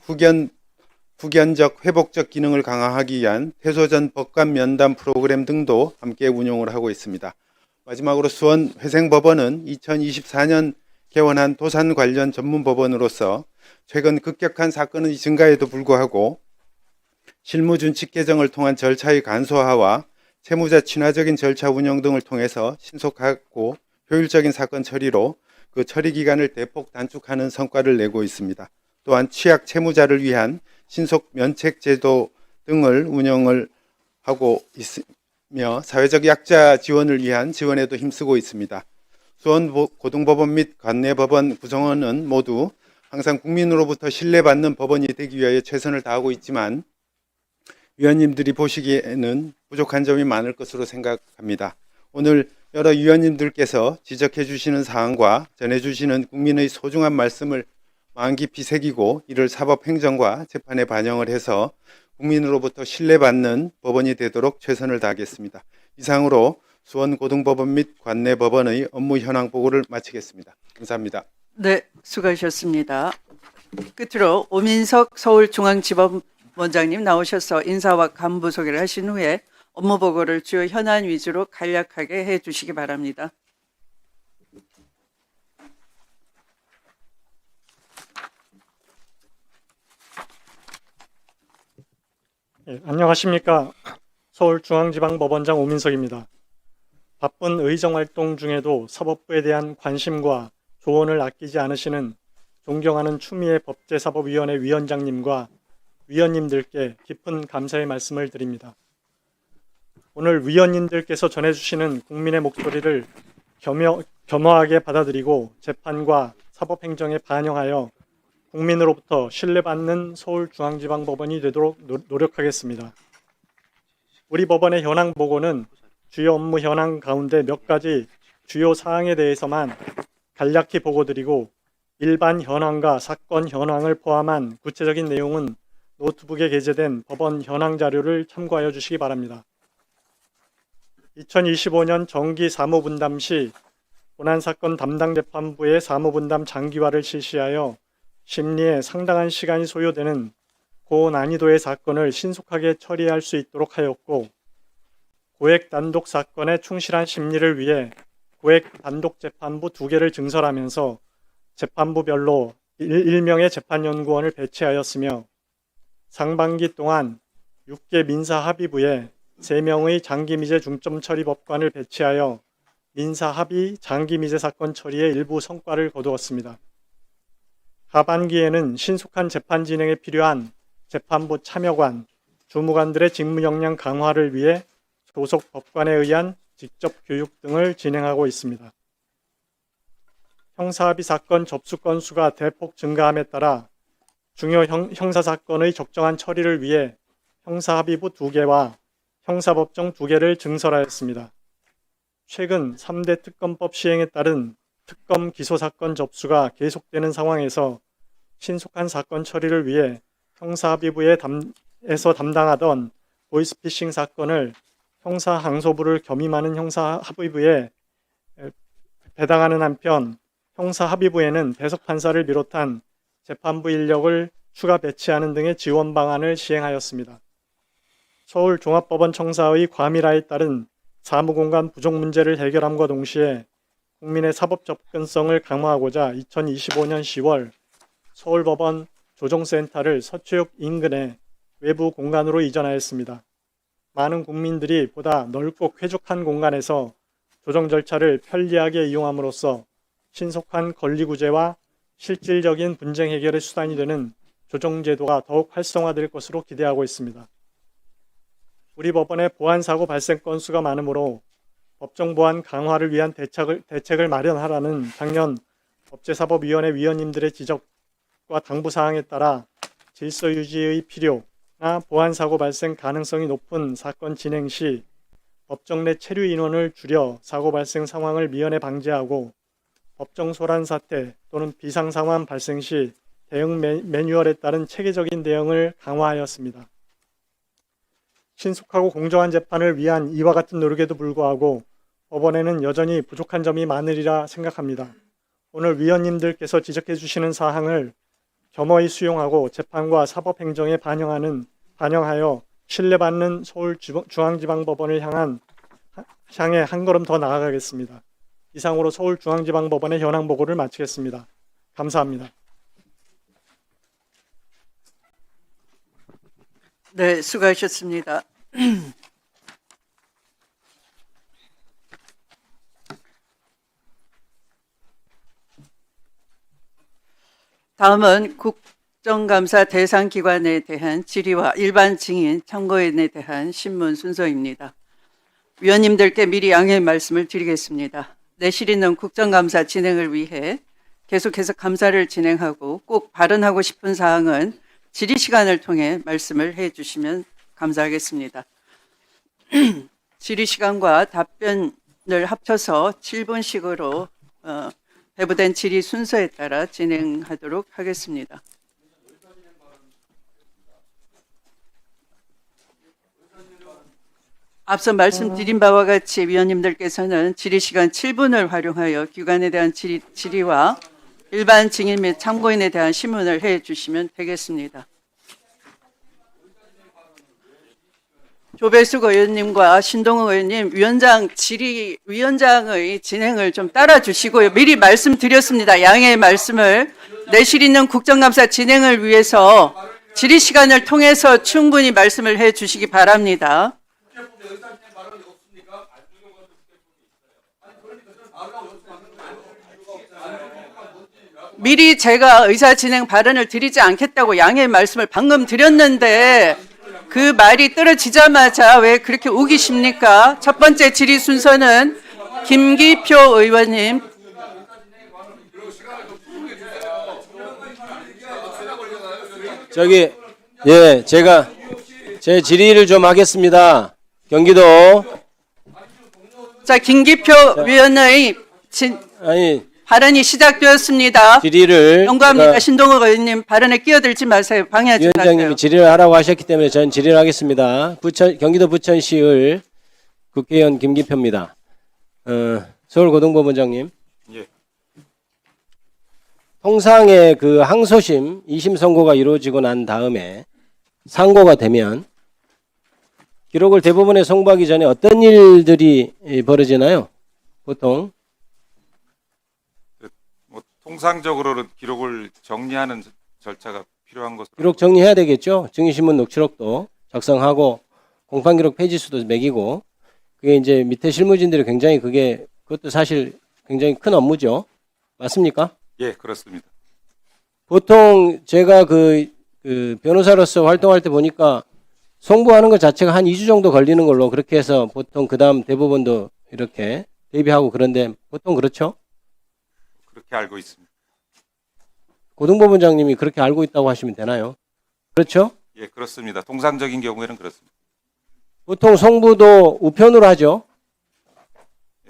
후견적 회복적 기능을 강화하기 위한 퇴소 전 법관 면담 프로그램 등도 함께 운영을 하고 있습니다. 마지막으로 수원회생법원은 2024년 개원한 도산 관련 전문법원으로서 최근 급격한 사건의 증가에도 불구하고 실무준칙 개정을 통한 절차의 간소화와 채무자 친화적인 절차 운영 등을 통해서 신속하고 효율적인 사건 처리로 그 처리 기간을 대폭 단축하는 성과를 내고 있습니다. 또한 취약 채무자를 위한 신속 면책 제도 등을 운영을 하고 있으며 사회적 약자 지원을 위한 지원에도 힘쓰고 있습니다. 수원고등법원 및 관내법원 구성원은 모두 항상 국민으로부터 신뢰받는 법원이 되기 위하여 최선을 다하고 있지만 위원님들이 보시기에는 부족한 점이 많을 것으로 생각합니다. 오늘 여러 위원님들께서 지적해 주시는 사항과 전해 주시는 국민의 소중한 말씀을 마음 깊이 새기고 이를 사법행정과 재판에 반영을 해서 국민으로부터 신뢰받는 법원이 되도록 최선을 다하겠습니다. 이상으로 수원고등법원 및 관내법원의 업무 현황 보고를 마치겠습니다. 감사합니다. 네, 수고하셨습니다. 끝으로 오민석 서울중앙지법원장님 나오셔서 인사와 간부 소개를 하신 후에 업무 보고를 주요 현안 위주로 간략하게 해주시기 바랍니다. 예, 안녕하십니까. 서울중앙지방법원장 오민석입니다. 바쁜 의정활동 중에도 사법부에 대한 관심과 조언을 아끼지 않으시는 존경하는 추미애 법제사법위원회 위원장님과 위원님들께 깊은 감사의 말씀을 드립니다. 오늘 위원님들께서 전해주시는 국민의 목소리를 겸허하게 받아들이고 재판과 사법행정에 반영하여 국민으로부터 신뢰받는 서울중앙지방법원이 되도록 노력하겠습니다. 우리 법원의 현황 보고는 주요 업무 현황 가운데 몇 가지 주요 사항에 대해서만 간략히 보고드리고 일반 현황과 사건 현황을 포함한 구체적인 내용은 노트북에 게재된 법원 현황 자료를 참고하여 주시기 바랍니다. 2025년 정기 사무분담 시 고난사건 담당 재판부의 사무분담 장기화를 실시하여 심리에 상당한 시간이 소요되는 고난이도의 사건을 신속하게 처리할 수 있도록 하였고, 고액 단독 사건의 충실한 심리를 위해 고액 단독 재판부 2개를 증설하면서 재판부별로 1명의 재판연구원을 배치하였으며 상반기 동안 6개 민사합의부에 3명의 장기미제 중점처리법관을 배치하여 민사합의 장기미제 사건 처리에 일부 성과를 거두었습니다. 하반기에는 신속한 재판 진행에 필요한 재판부 참여관, 주무관들의 직무 역량 강화를 위해 소속 법관에 의한 직접 교육 등을 진행하고 있습니다. 형사합의 사건 접수 건수가 대폭 증가함에 따라 중요 형사사건의 적정한 처리를 위해 형사합의부 2개와 형사법정 2개를 증설하였습니다. 최근 3대 특검법 시행에 따른 특검 기소사건 접수가 계속되는 상황에서 신속한 사건 처리를 위해 형사합의부에서 담당하던 보이스피싱 사건을 형사항소부를 겸임하는 형사합의부에 배당하는 한편 형사합의부에는 배석판사를 비롯한 재판부 인력을 추가 배치하는 등의 지원 방안을 시행하였습니다. 서울종합법원 청사의 과밀화에 따른 사무공간 부족 문제를 해결함과 동시에 국민의 사법 접근성을 강화하고자 2025년 10월 서울법원 조정센터를 서초역 인근의 외부 공간으로 이전하였습니다. 많은 국민들이 보다 넓고 쾌적한 공간에서 조정 절차를 편리하게 이용함으로써 신속한 권리구제와 실질적인 분쟁 해결의 수단이 되는 조정제도가 더욱 활성화될 것으로 기대하고 있습니다. 우리 법원의 보안사고 발생 건수가 많으므로 법정보안 강화를 위한 대책을 마련하라는 작년 법제사법위원회 위원님들의 지적과 당부사항에 따라 질서유지의 필요나 보안사고 발생 가능성이 높은 사건 진행 시 법정 내 체류 인원을 줄여 사고 발생 상황을 미연에 방지하고 법정 소란 사태 또는 비상 상황 발생 시 대응 매뉴얼에 따른 체계적인 대응을 강화하였습니다. 신속하고 공정한 재판을 위한 이와 같은 노력에도 불구하고 법원에는 여전히 부족한 점이 많으리라 생각합니다. 오늘 위원님들께서 지적해 주시는 사항을 겸허히 수용하고 재판과 사법행정에 반영하여 신뢰받는 서울중앙지방법원을 향해 한 걸음 더 나아가겠습니다. 이상으로 서울중앙지방법원의 현황 보고를 마치겠습니다. 감사합니다. 네, 수고하셨습니다. 다음은 국정감사 대상 기관에 대한 질의와 일반 증인, 참고인에 대한 신문 순서입니다. 위원님들께 미리 양해의 말씀을 드리겠습니다. 내실 있는 국정감사 진행을 위해 계속해서 감사를 진행하고 꼭 발언하고 싶은 사항은 질의 시간을 통해 말씀을 해 주시면 감사하겠습니다. 질의 시간과 답변을 합쳐서 7분씩으로 배부된 질의 순서에 따라 진행하도록 하겠습니다. 앞서 말씀드린 바와 같이 위원님들께서는 질의시간 7분을 활용하여 기관에 대한 질의와 일반 증인 및 참고인에 대한 신문을 해 주시면 되겠습니다. 조배숙 의원님과 신동욱 의원님, 위원장의 진행을 좀 따라 주시고요. 미리 말씀드렸습니다. 양해의 말씀을 내실 있는 국정감사 진행을 위해서 질의 시간을 통해서 충분히 말씀을 해 주시기 바랍니다. 미리 제가 의사진행 발언을 드리지 않겠다고 양해의 말씀을 방금 드렸는데 그 말이 떨어지자마자 왜 그렇게 우기십니까? 첫 번째 질의 순서는 김기표 의원님. 제가 제 질의를 좀 하겠습니다. 경기도. 자, 김기표 위원의 발언이 시작되었습니다. 질의를 경고합니다. 신동욱 의원님 발언에 끼어들지 마세요. 방해하지 마세요. 위원장님이 질의를 하라고 하셨기 때문에 저는 질의를 하겠습니다. 경기도 부천시의 국회의원 김기표입니다. 서울고등법원장님. 예. 통상의 그 항소심 2심 선고가 이루어지고 난 다음에 상고가 되면 기록을 대법원에 송부하기 전에 어떤 일들이 벌어지나요? 보통 통상적으로는 기록을 정리하는 절차가 필요한 것으로 기록 정리해야 되겠죠. 증인신문 녹취록도 작성하고 공판기록 페이지수도 매기고 그게 이제 밑에 실무진들이 굉장히 그것도 사실 굉장히 큰 업무죠. 맞습니까? 예, 그렇습니다. 보통 제가 그 변호사로서 활동할 때 보니까 송부하는 것 자체가 한 2주 정도 걸리는 걸로 그렇게 해서 보통 그 다음 대법원도 이렇게 대비하고 그런데 보통 그렇죠? 그렇게 알고 있습니다. 고등법원장님이 그렇게 알고 있다고 하시면 되나요? 그렇죠? 예, 그렇습니다. 통상적인 경우에는 그렇습니다. 보통 송부도 우편으로 하죠.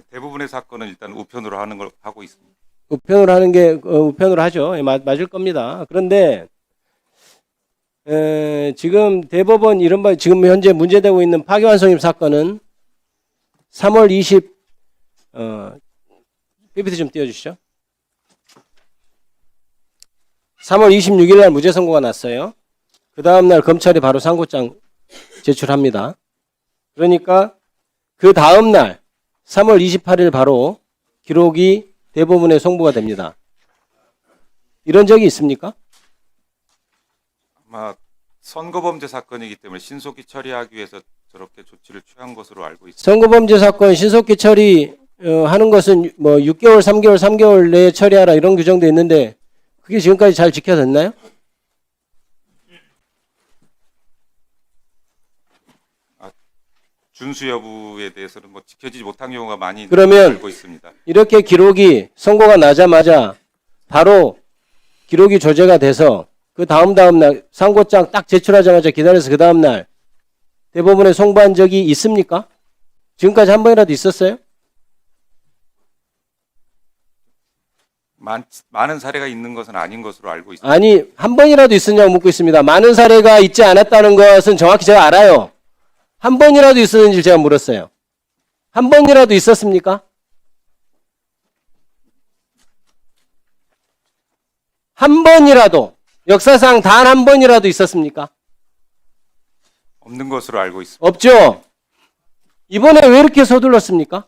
대부분의 사건은 일단 우편으로 하는 걸 하고 있습니다. 우편으로 하는 게 우편으로 하죠. 예, 맞을 겁니다. 그런데 지금 대법원 이른바 지금 현재 문제되고 있는 파기환송입 사건은 3월 PPT 좀 띄워주시죠. 3월 26일 날 무죄 선고가 났어요. 그 다음날 검찰이 바로 상고장 제출합니다. 그러니까 그 다음날 3월 28일 바로 기록이 대법원에 송부가 됩니다. 이런 적이 있습니까? 아마 선거범죄 사건이기 때문에 신속히 처리하기 위해서 저렇게 조치를 취한 것으로 알고 있습니다. 선거범죄 사건 신속히 처리하는 것은 뭐 6개월, 3개월 내에 처리하라 이런 규정도 있는데 그게 지금까지 잘 지켜졌나요? 준수 여부에 대해서는 뭐 지켜지지 못한 경우가 많이 그러면 알고 있습니다. 이렇게 기록이 선고가 나자마자 바로 기록이 조제가 돼서 그 다음 날 상고장 딱 제출하자마자 기다려서 그 다음 날 대법원에 송부한 적이 있습니까? 지금까지 한 번이라도 있었어요? 많은 사례가 있는 것은 아닌 것으로 알고 있습니다. 아니 한 번이라도 있었냐고 묻고 있습니다. 많은 사례가 있지 않았다는 것은 정확히 제가 알아요. 한 번이라도 있었는지 제가 물었어요. 한 번이라도 있었습니까? 한 번이라도 역사상 단 한 번이라도 있었습니까? 없는 것으로 알고 있습니다. 없죠. 이번에 왜 이렇게 서둘렀습니까?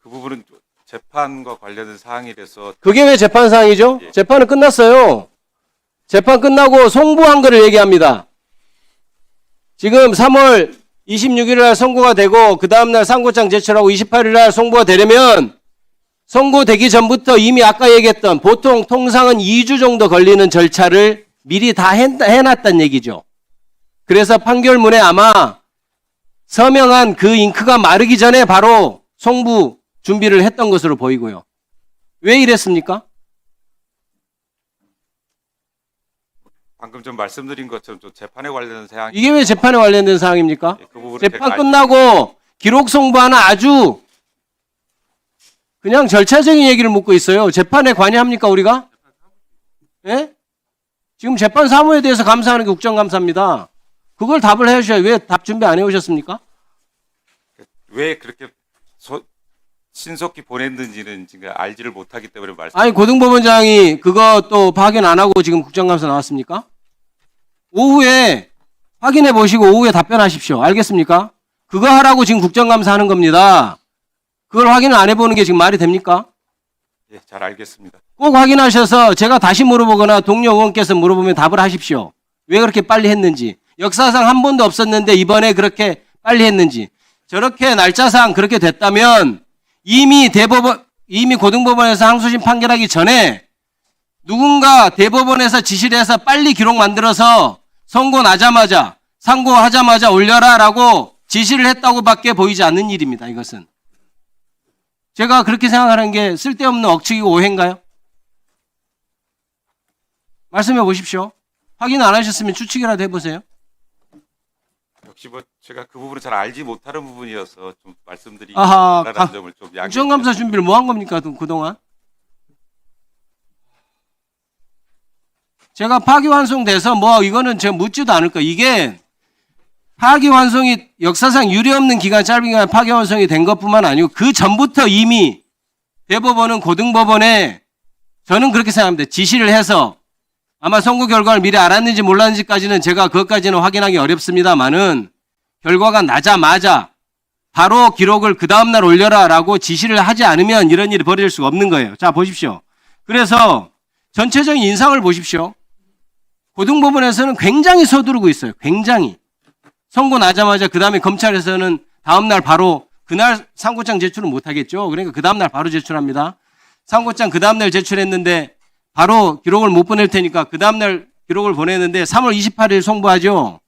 그 부분은 재판과 관련된 사항이라서 그게 왜 재판 사항이죠? 예. 재판은 끝났어요. 재판 끝나고 송부한 거를 얘기합니다. 지금 3월 26일 날 선고가 되고 그 다음날 상고장 제출하고 28일 날 송부가 되려면 선고되기 전부터 이미 아까 얘기했던 보통 통상은 2주 정도 걸리는 절차를 미리 다 해놨단 얘기죠. 그래서 판결문에 아마 서명한 그 잉크가 마르기 전에 바로 송부 준비를 했던 것으로 보이고요. 왜 이랬습니까? 방금 좀 말씀드린 것처럼 좀 재판에 관련된 사항이 이게 왜 재판에 관련된 사항입니까? 예, 그 부분은 재판 제가 끝나고 기록 송부하는 아주 그냥 절차적인 얘기를 묻고 있어요. 재판에 관여합니까 우리가? 예? 지금 재판 사무에 대해서 감사하는 게 국정감사입니다. 그걸 답을 해주셔야 왜 답 준비 안 해오셨습니까? 왜 그렇게 신속히 보냈는지는 지금 알지를 못하기 때문에 아니 고등법원장이 그거 또 확인 안 하고 지금 국정감사 나왔습니까? 오후에 확인해 보시고 오후에 답변하십시오. 알겠습니까? 그거 하라고 지금 국정감사 하는 겁니다. 그걸 확인을 안 해보는 게 지금 말이 됩니까? 예, 잘 알겠습니다. 꼭 확인하셔서 제가 다시 물어보거나 동료 의원께서 물어보면 답을 하십시오. 왜 그렇게 빨리 했는지. 역사상 한 번도 없었는데 이번에 그렇게 빨리 했는지. 저렇게 날짜상 그렇게 됐다면 이미 고등법원에서 항소심 판결하기 전에 누군가 대법원에서 지시를 해서 빨리 기록 만들어서 선고 나자마자 상고하자마자 올려라라고 지시를 했다고밖에 보이지 않는 일입니다. 이것은. 제가 그렇게 생각하는 게 쓸데없는 억측이고 오해인가요? 말씀해 보십시오. 확인 안 하셨으면 추측이라도 해보세요. 역시 뭐 제가 그 부분을 잘 알지 못하는 부분이어서 좀 말씀드리기 아하, 어렵다는 점을 좀 양해. 국정감사 준비를 뭐 한 겁니까 그동안? 제가 파기환송돼서 뭐 이거는 제가 묻지도 않을 거예요. 이게 파기환송이 역사상 유례없는 기간 짧은 기간 파기환송이 된 것뿐만 아니고 그 전부터 이미 대법원은 고등법원에 저는 그렇게 생각합니다. 지시를 해서 아마 선고 결과를 미리 알았는지 몰랐는지까지는 제가 그것까지는 확인하기 어렵습니다만은 결과가 나자마자 바로 기록을 그 다음날 올려라라고 지시를 하지 않으면 이런 일이 벌어질 수가 없는 거예요. 자, 보십시오. 그래서 전체적인 인상을 보십시오. 고등법원에서는 굉장히 서두르고 있어요. 굉장히. 선고 나자마자 그 다음에 검찰에서는 다음날 바로 그날 상고장 제출은 못하겠죠. 그러니까 그 다음날 바로 제출합니다. 상고장 그 다음날 제출했는데 바로 기록을 못 보낼 테니까 그 다음날 기록을 보내는데 3월 28일 송부하죠.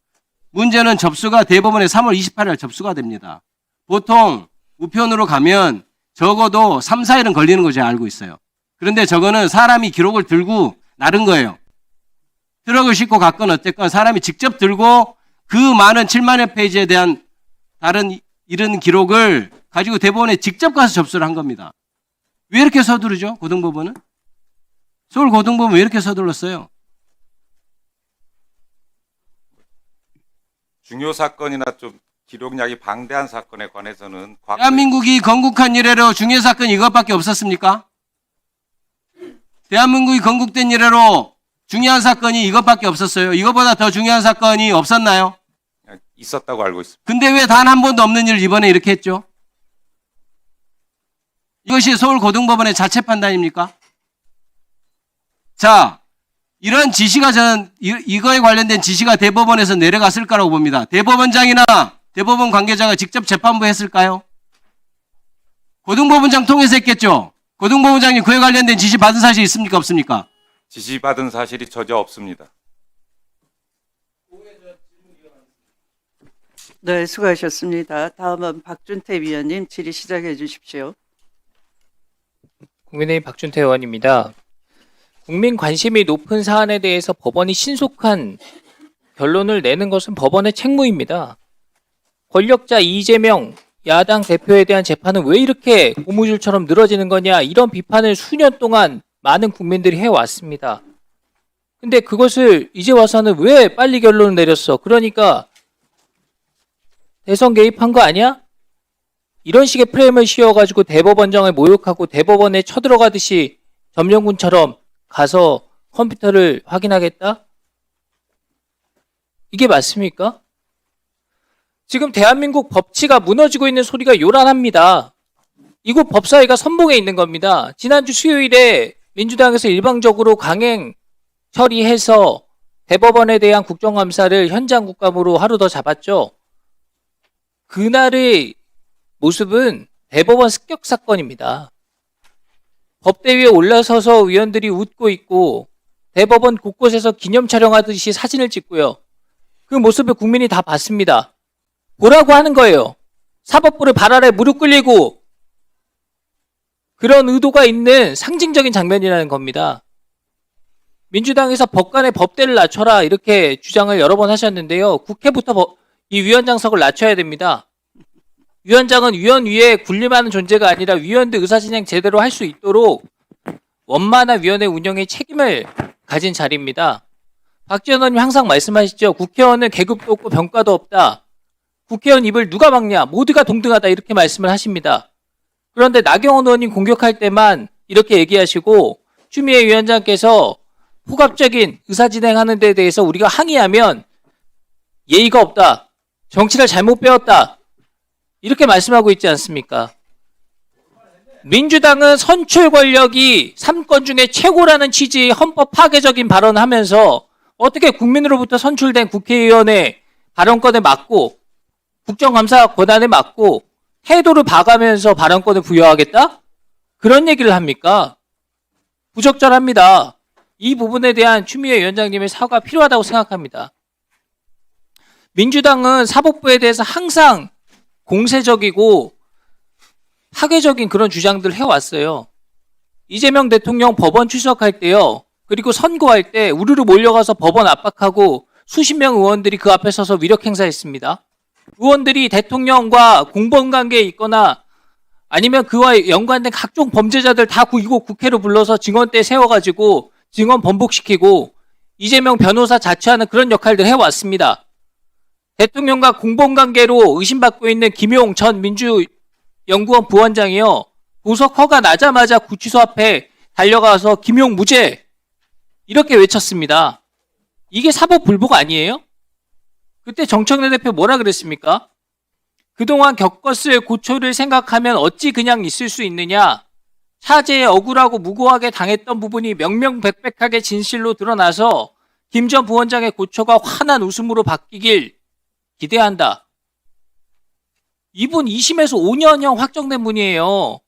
문제는 접수가 대법원에 3월 28일 접수가 됩니다. 보통 우편으로 가면 적어도 3, 4일은 걸리는 거 제가 알고 있어요. 그런데 저거는 사람이 기록을 들고 나른 거예요. 트럭을 싣고 갔건 어쨌건 사람이 직접 들고 그 많은 7만여 페이지에 대한 다른 이런 기록을 가지고 대법원에 직접 가서 접수를 한 겁니다. 왜 이렇게 서두르죠? 고등법원은? 서울 고등법원 왜 이렇게 서둘렀어요? 중요 사건이나 좀 기록량이 방대한 사건에 관해서는 대한민국이 건국한 이래로 중요 사건이 이것밖에 없었습니까? 대한민국이 건국된 이래로 중요한 사건이 이것밖에 없었어요. 이것보다 더 중요한 사건이 없었나요? 있었다고 알고 있습니다. 근데 왜 단 한 번도 없는 일을 이번에 이렇게 했죠? 이것이 서울 고등법원의 자체 판단입니까? 자, 이런 지시가 저는 이거에 관련된 지시가 대법원에서 내려갔을 거라고 봅니다. 대법원장이나 대법원 관계자가 직접 재판부 했을까요? 고등법원장 통해서 했겠죠? 고등법원장이 그에 관련된 지시 받은 사실이 있습니까? 없습니까? 지시받은 사실이 전혀 없습니다. 네, 수고하셨습니다. 다음은 박준태 위원님 질의 시작해 주십시오. 국민의힘 박준태 의원입니다. 국민 관심이 높은 사안에 대해서 법원이 신속한 결론을 내는 것은 법원의 책무입니다. 권력자 이재명 야당 대표에 대한 재판은 왜 이렇게 고무줄처럼 늘어지는 거냐, 이런 비판을 수년 동안 많은 국민들이 해왔습니다. 근데 그것을 이제 와서는 왜 빨리 결론을 내렸어? 그러니까 대선 개입한 거 아니야? 이런 식의 프레임을 씌워가지고 대법원장을 모욕하고 대법원에 쳐들어가듯이 점령군처럼 가서 컴퓨터를 확인하겠다? 이게 맞습니까? 지금 대한민국 법치가 무너지고 있는 소리가 요란합니다. 이곳 법사위가 선봉에 있는 겁니다. 지난주 수요일에 민주당에서 일방적으로 강행 처리해서 대법원에 대한 국정감사를 현장 국감으로 하루 더 잡았죠. 그날의 모습은 대법원 습격 사건입니다. 법대 위에 올라서서 의원들이 웃고 있고 대법원 곳곳에서 기념 촬영하듯이 사진을 찍고요. 그 모습을 국민이 다 봤습니다. 보라고 하는 거예요. 사법부를 발 아래 무릎 꿇리고, 그런 의도가 있는 상징적인 장면이라는 겁니다. 민주당에서 법관의 법대를 낮춰라 이렇게 주장을 여러 번 하셨는데요. 국회부터 이 위원장석을 낮춰야 됩니다. 위원장은 위원 위에 군림하는 존재가 아니라 위원들 의사진행 제대로 할 수 있도록 원만한 위원회 운영의 책임을 가진 자리입니다. 박지원 의원님 항상 말씀하시죠. 국회의원은 계급도 없고 병가도 없다. 국회의원 입을 누가 막냐. 모두가 동등하다 이렇게 말씀을 하십니다. 그런데 나경원 의원님 공격할 때만 이렇게 얘기하시고 추미애 위원장께서 포괄적인 의사진행하는 데 대해서 우리가 항의하면 예의가 없다. 정치를 잘못 배웠다. 이렇게 말씀하고 있지 않습니까? 민주당은 선출 권력이 3권 중에 최고라는 취지의 헌법 파괴적인 발언을 하면서 어떻게 국민으로부터 선출된 국회의원의 발언권에 맞고 국정감사 권한에 맞고 태도를 봐가면서 발언권을 부여하겠다? 그런 얘기를 합니까? 부적절합니다. 이 부분에 대한 추미애 위원장님의 사과가 필요하다고 생각합니다. 민주당은 사법부에 대해서 항상 공세적이고 파괴적인 그런 주장들을 해왔어요. 이재명 대통령 법원 출석할 때요. 그리고 선고할 때 우르르 몰려가서 법원 압박하고 수십 명 의원들이 그 앞에 서서 위력 행사했습니다. 의원들이 대통령과 공범관계에 있거나 아니면 그와 연관된 각종 범죄자들 다 이곳 국회로 불러서 증언대 세워가지고 증언 번복시키고 이재명 변호사 자처하는 그런 역할들 해왔습니다. 대통령과 공범관계로 의심받고 있는 김용 전 민주연구원 부원장이요. 보석 허가 나자마자 구치소 앞에 달려가서 김용 무죄 이렇게 외쳤습니다. 이게 사법 불복 아니에요? 그때 정청래 대표 뭐라 그랬습니까? 그동안 겪었을 고초를 생각하면 어찌 그냥 있을 수 있느냐. 차제에 억울하고 무고하게 당했던 부분이 명명백백하게 진실로 드러나서 김 전 부원장의 고초가 환한 웃음으로 바뀌길 기대한다. 이분 2심에서 5년형 확정된 분이에요.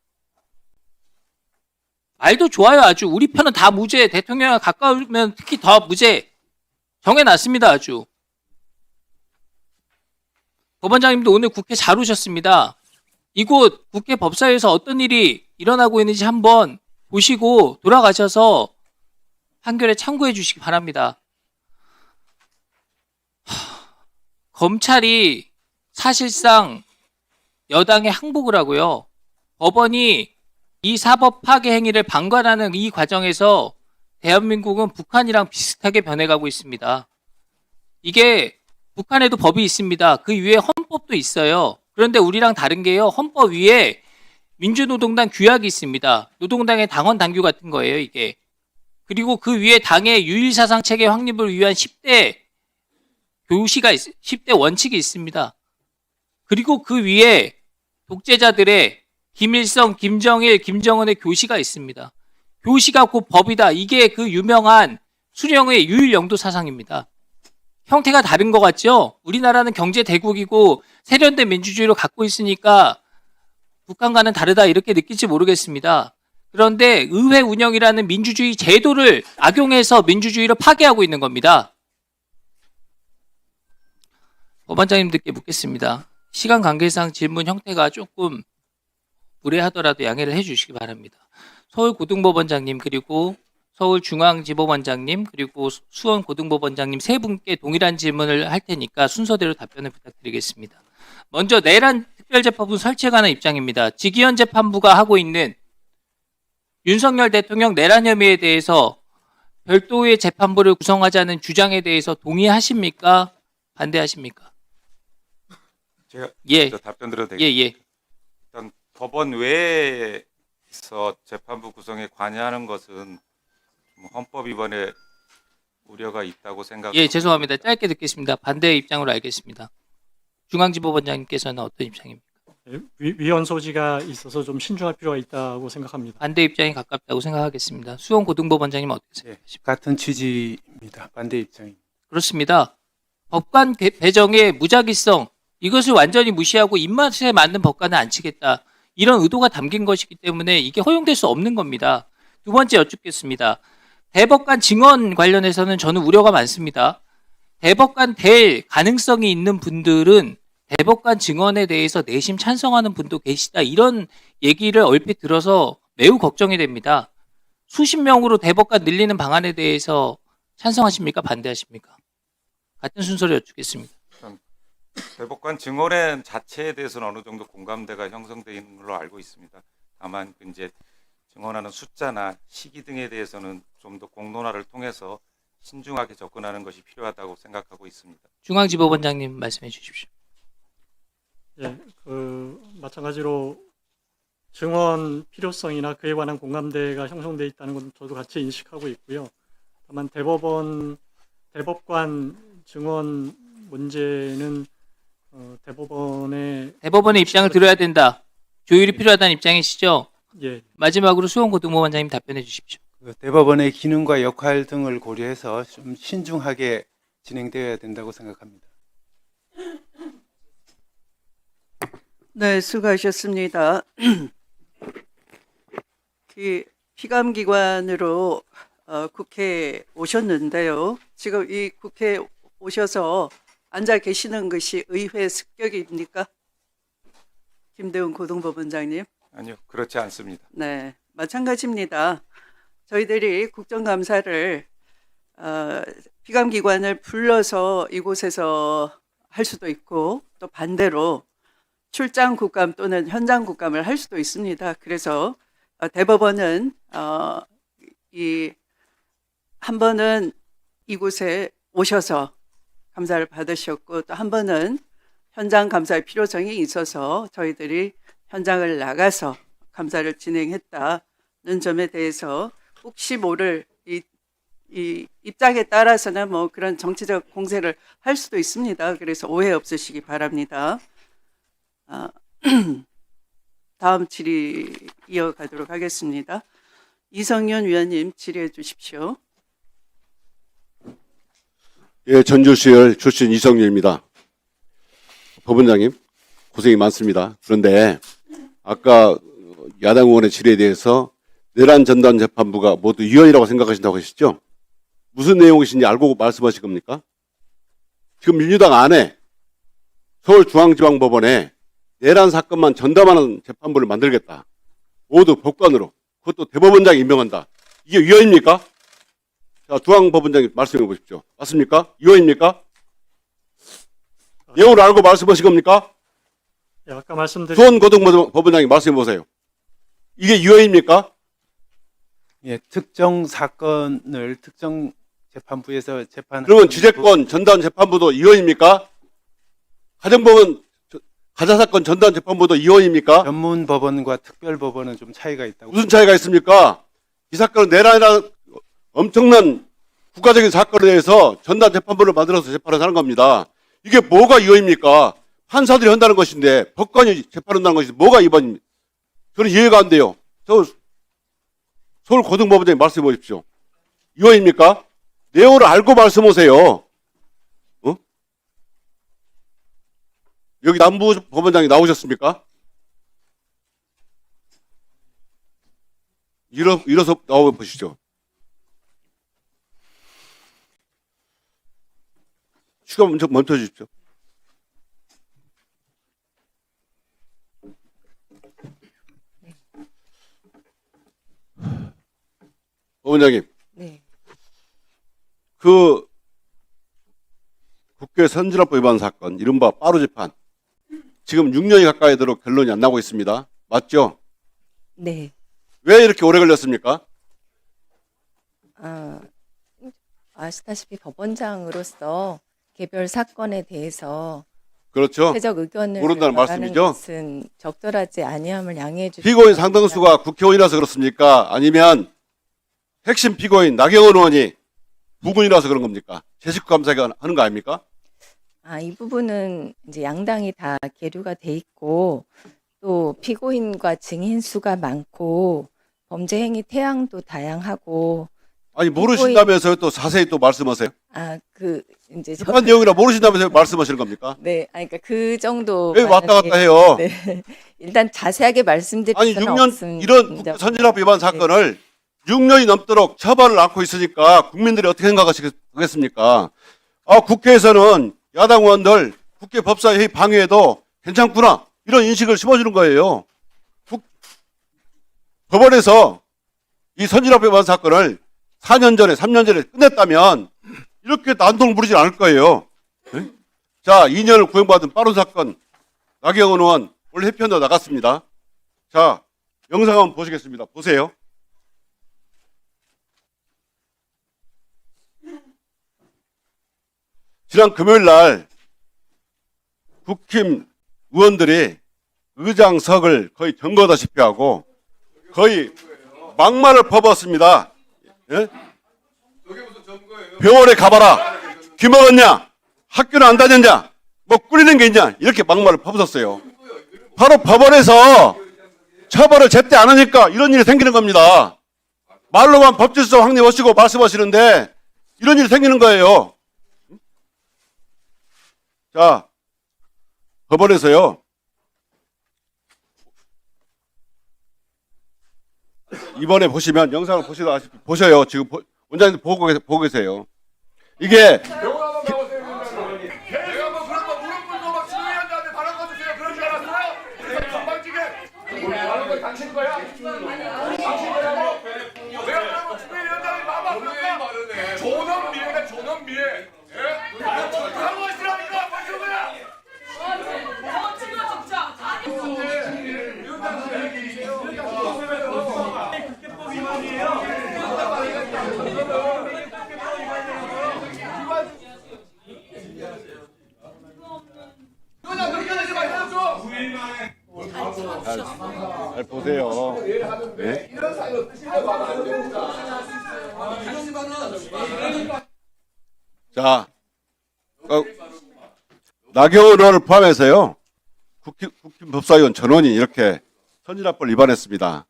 말도 좋아요. 아주 우리 편은 다 무죄, 대통령에 가까우면 특히 더 무죄 정해놨습니다. 아주. 법원장님도 오늘 국회 잘 오셨습니다. 이곳 국회 법사위에서 어떤 일이 일어나고 있는지 한번 보시고 돌아가셔서 판결에 참고해 주시기 바랍니다. 검찰이 사실상 여당에 항복을 하고요. 법원이 이 사법 파괴 행위를 방관하는 이 과정에서 대한민국은 북한이랑 비슷하게 변해가고 있습니다. 이게 북한에도 법이 있습니다. 그 위에 헌법도 있어요. 그런데 우리랑 다른 게요. 헌법 위에 민주노동당 규약이 있습니다. 노동당의 당원 당규 같은 거예요, 이게. 그리고 그 위에 당의 유일사상 체계 확립을 위한 10대 교시가 10대 원칙이 있습니다. 그리고 그 위에 독재자들의 김일성, 김정일, 김정은의 교시가 있습니다. 교시가 곧 법이다. 이게 그 유명한 수령의 유일영도 사상입니다. 형태가 다른 것 같죠? 우리나라는 경제 대국이고 세련된 민주주의를 갖고 있으니까 북한과는 다르다 이렇게 느낄지 모르겠습니다. 그런데 의회 운영이라는 민주주의 제도를 악용해서 민주주의를 파괴하고 있는 겁니다. 법원장님들께 묻겠습니다. 시간 관계상 질문 형태가 조금 무례하더라도 양해를 해주시기 바랍니다. 서울고등법원장님 그리고 서울중앙지법원장님 그리고 수원고등법원장님 세 분께 동일한 질문을 할 테니까 순서대로 답변을 부탁드리겠습니다. 먼저 내란 특별재판부 설치에 관한 입장입니다. 지기현 재판부가 하고 있는 윤석열 대통령 내란 혐의에 대해서 별도의 재판부를 구성하자는 주장에 대해서 동의하십니까? 반대하십니까? 제가 예. 먼저 답변 드려도 되겠습니까? 예. 일단 법원 외에서 재판부 구성에 관여하는 것은 헌법 위반의 우려가 있다고 생각합니다. 예, 죄송합니다. 짧게 듣겠습니다. 반대의 입장으로 알겠습니다. 중앙지법원장님께서는 어떤 입장입니까? 위헌 소지가 있어서 좀 신중할 필요가 있다고 생각합니다. 반대 입장이 가깝다고 생각하겠습니다. 수원고등법원장님 어떻게 생각하십니까? 같은 취지입니다. 반대 입장입니다. 그렇습니다. 법관 배정의 무작위성 이것을 완전히 무시하고 입맛에 맞는 법관은 안 치겠다. 이런 의도가 담긴 것이기 때문에 이게 허용될 수 없는 겁니다. 두 번째 여쭙겠습니다. 대법관 증언 관련해서는 저는 우려가 많습니다. 대법관 될 가능성이 있는 분들은 대법관 증언에 대해서 내심 찬성하는 분도 계시다. 이런 얘기를 얼핏 들어서 매우 걱정이 됩니다. 수십 명으로 대법관 늘리는 방안에 대해서 찬성하십니까? 반대하십니까? 같은 순서로 여쭙겠습니다. 대법관 증언의 자체에 대해서는 어느 정도 공감대가 형성되어 있는 걸로 알고 있습니다. 다만 이제 증언하는 숫자나 시기 등에 대해서는 좀 더 공론화를 통해서 신중하게 접근하는 것이 필요하다고 생각하고 있습니다. 중앙지법원장님 말씀해 주십시오. 예, 마찬가지로 증언 필요성이나 그에 관한 공감대가 형성되어 있다는 건 저도 같이 인식하고 있고요. 다만 대법관 증언 문제는 대법원의 입장을 들어야 된다. 조율이 필요하다는 입장이시죠? 예. 마지막으로 수원고등법원장님 답변해 주십시오. 대법원의 기능과 역할 등을 고려해서 좀 신중하게 진행되어야 된다고 생각합니다. 네, 수고하셨습니다. 피감기관으로 국회에 오셨는데요. 지금 이 국회에 오셔서 앉아 계시는 것이 의회 습격입니까? 김대훈 고등법원장님. 아니요, 그렇지 않습니다. 네, 마찬가지입니다. 저희들이 국정감사를 피감기관을 불러서 이곳에서 할 수도 있고 또 반대로 출장 국감 또는 현장 국감을 할 수도 있습니다. 그래서 대법원은 한 번은 이곳에 오셔서 감사를 받으셨고 또 한 번은 현장 감사의 필요성이 있어서 저희들이 현장을 나가서 감사를 진행했다는 점에 대해서 혹시 모를 이 입장에 따라서는 뭐 그런 정치적 공세를 할 수도 있습니다. 그래서 오해 없으시기 바랍니다. 아, 다음 질의 이어가도록 하겠습니다. 이성윤 위원님 질의해 주십시오. 예, 전주시열 출신 이성윤입니다. 법원장님, 고생이 많습니다. 그런데 아까 야당 의원의 질의에 대해서 내란 전담 재판부가 모두 위헌이라고 생각하신다고 하셨죠? 무슨 내용이신지 알고 말씀하실 겁니까? 지금 민주당 안에 서울중앙지방법원에 내란 사건만 전담하는 재판부를 만들겠다. 모두 법관으로. 그것도 대법원장이 임명한다. 이게 위헌입니까? 자, 중앙법원장님 말씀해 보십시오. 맞습니까? 위헌입니까? 내용을 알고 말씀하신 겁니까? 예, 아까 말씀드린 수원고등법원장님 말씀해 보세요. 이게 위헌입니까? 예, 특정 사건을 특정 재판부에서 재판. 그러면 지재권 전담 재판부도 위헌입니까? 가정법원 가자사건 전담 재판부도 위헌입니까? 전문 법원과 특별 법원은 좀 차이가 있다고. 무슨 차이가 있습니까? 이 사건은 내란이라는 엄청난 국가적인 사건에 대해서 전담 재판부를 만들어서 재판을 하는 겁니다. 이게 뭐가 위헌입니까? 판사들이 한다는 것인데 법관이 재판한다는 것인데 뭐가 위헌입니까? 저는 이해가 안 돼요. 서울고등법원장님 말씀해 보십시오. 위헌입니까? 내용을 알고 말씀하세요. 어? 여기 남부법원장이 나오셨습니까? 일어서 나와 보시죠. 시간 멈춰 주십시오. 법원장님. 네. 그 국회 선진화법 위반 사건, 이른바 빠루 재판. 지금 6년이 가까이 들어 결론이 안 나고 있습니다. 맞죠? 네. 왜 이렇게 오래 걸렸습니까? 아시다시피 법원장으로서 개별 사건에 대해서 그렇죠. 최적 의견을 모른다는 말하는 말씀이죠. 것은 적절하지 아니함을 양해해 주시기 피고인 상당수가 국회의원이라서 그렇습니까? 아니면 핵심 피고인 나경원 의원이 부군이라서 그런 겁니까? 제19감사가 하는 거 아닙니까? 이 부분은 이제 양당이 다 계류가 돼 있고 또 피고인과 증인 수가 많고 범죄 행위 태양도 다양하고 아니 모르신다면서요? 또 자세히 또 말씀하세요. 이제 재판 내용이라 모르신다면서 말씀하시는 겁니까? 네, 그러니까 그 정도 왜 왔다 갔다 해요? 네, 일단 자세하게 말씀드릴 아니 수는 6년 없습니다. 이런 국회 선진화법 위반 사건을 6년이 넘도록 처벌을 않고 있으니까 국민들이 어떻게 생각하시겠습니까? 국회에서는 야당 의원들 국회 법사위 방해해도 괜찮구나 이런 인식을 심어주는 거예요. 법원에서 이 선진화법 위반 사건을 4년 전에 3년 전에 끝냈다면 이렇게 난동을 부리지 않을 거예요. 네? 자, 2년을 구형받은 빠른 사건 나경원 의원 오늘 회편도 나갔습니다. 자, 영상 한번 보시겠습니다. 보세요. 지난 금요일 날 국힘 의원들이 의장석을 거의 점거다시피 하고 거의 막말을 퍼부었습니다. 예? 병원에 가봐라. 귀 먹었냐? 학교는 안 다녔냐? 뭐 꿀리는 게 있냐? 이렇게 막말을 퍼부었어요. 바로 법원에서 처벌을 제때 안 하니까 이런 일이 생기는 겁니다. 말로만 법질서 확립하시고 말씀하시는데 이런 일이 생기는 거예요. 자, 법원에서요. 이번에 보시면 영상을 보셔요. 지금 원장님 보고 계세요. 이게 병원 한번 가보세요. 내가 뭐 그런 거 무릎 꿇고 막 지도위원장한테 발언 거주세요. 그런 줄 알았어요? 건방지게 하는 거 당신 거야? 당신 거라고? 내가 그러면 지도위원장이 마음 아프니까 존엄미해가 존엄미해. 예? 사무하시라니까 빨리 거야. 잘 보세요. 네? 자, 나경원 의원을 포함해서요. 국힘 법사위원 전원이 이렇게 선진화법을 위반했습니다.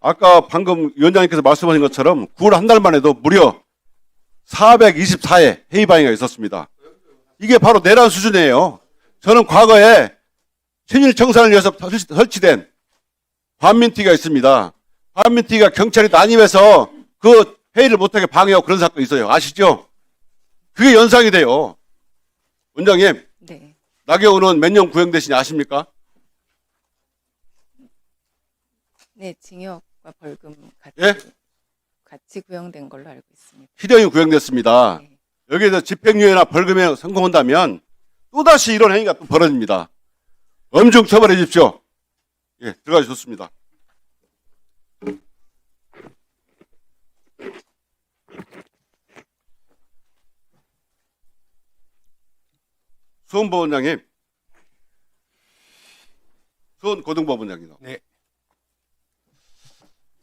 아까 방금 위원장님께서 말씀하신 것처럼 9월 한 달만 해도 무려 424회 회의 방해가 있었습니다. 이게 바로 내란 수준이에요. 저는 과거에 친일 청산을 위해서 설치된 반민특위가 있습니다. 반민특위가 경찰이 난입해서 그 회의를 못하게 방해하고 그런 사건이 있어요. 아시죠? 그게 연상이 돼요. 원장님, 네. 나경원은 몇 년 구형되시니 아십니까? 네, 징역과 벌금 같이, 예? 같이 구형된 걸로 알고 있습니다. 희령이 구형됐습니다. 네. 여기에서 집행유예나 벌금에 성공한다면 또다시 이런 행위가 또 벌어집니다. 엄중 처벌해 주십시오. 예, 들어가 주셨습니다. 수원법원장님, 수원고등법원장님. 네.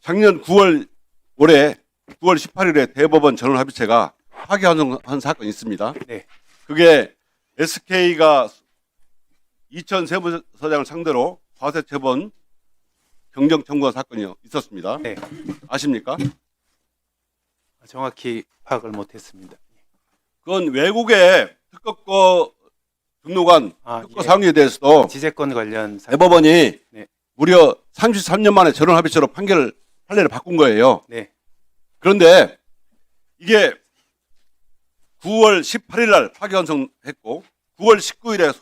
작년 올해 9월 18일에 대법원 전원합의체가 파기환송한 사건이 있습니다. 네. 그게 SK가 이천 세무서장을 상대로 과세처분 경정 청구한 사건이 있었습니다. 네. 아십니까? 정확히 파악을 못했습니다. 그건 외국의 특허권 등록한 특허 예. 상위에 대해서도 지재권 관련 대법원이 네. 무려 33년 만에 전원합의체로 판례를 바꾼 거예요. 네. 그런데 이게 9월 18일 날 파기환송했고 9월 19일에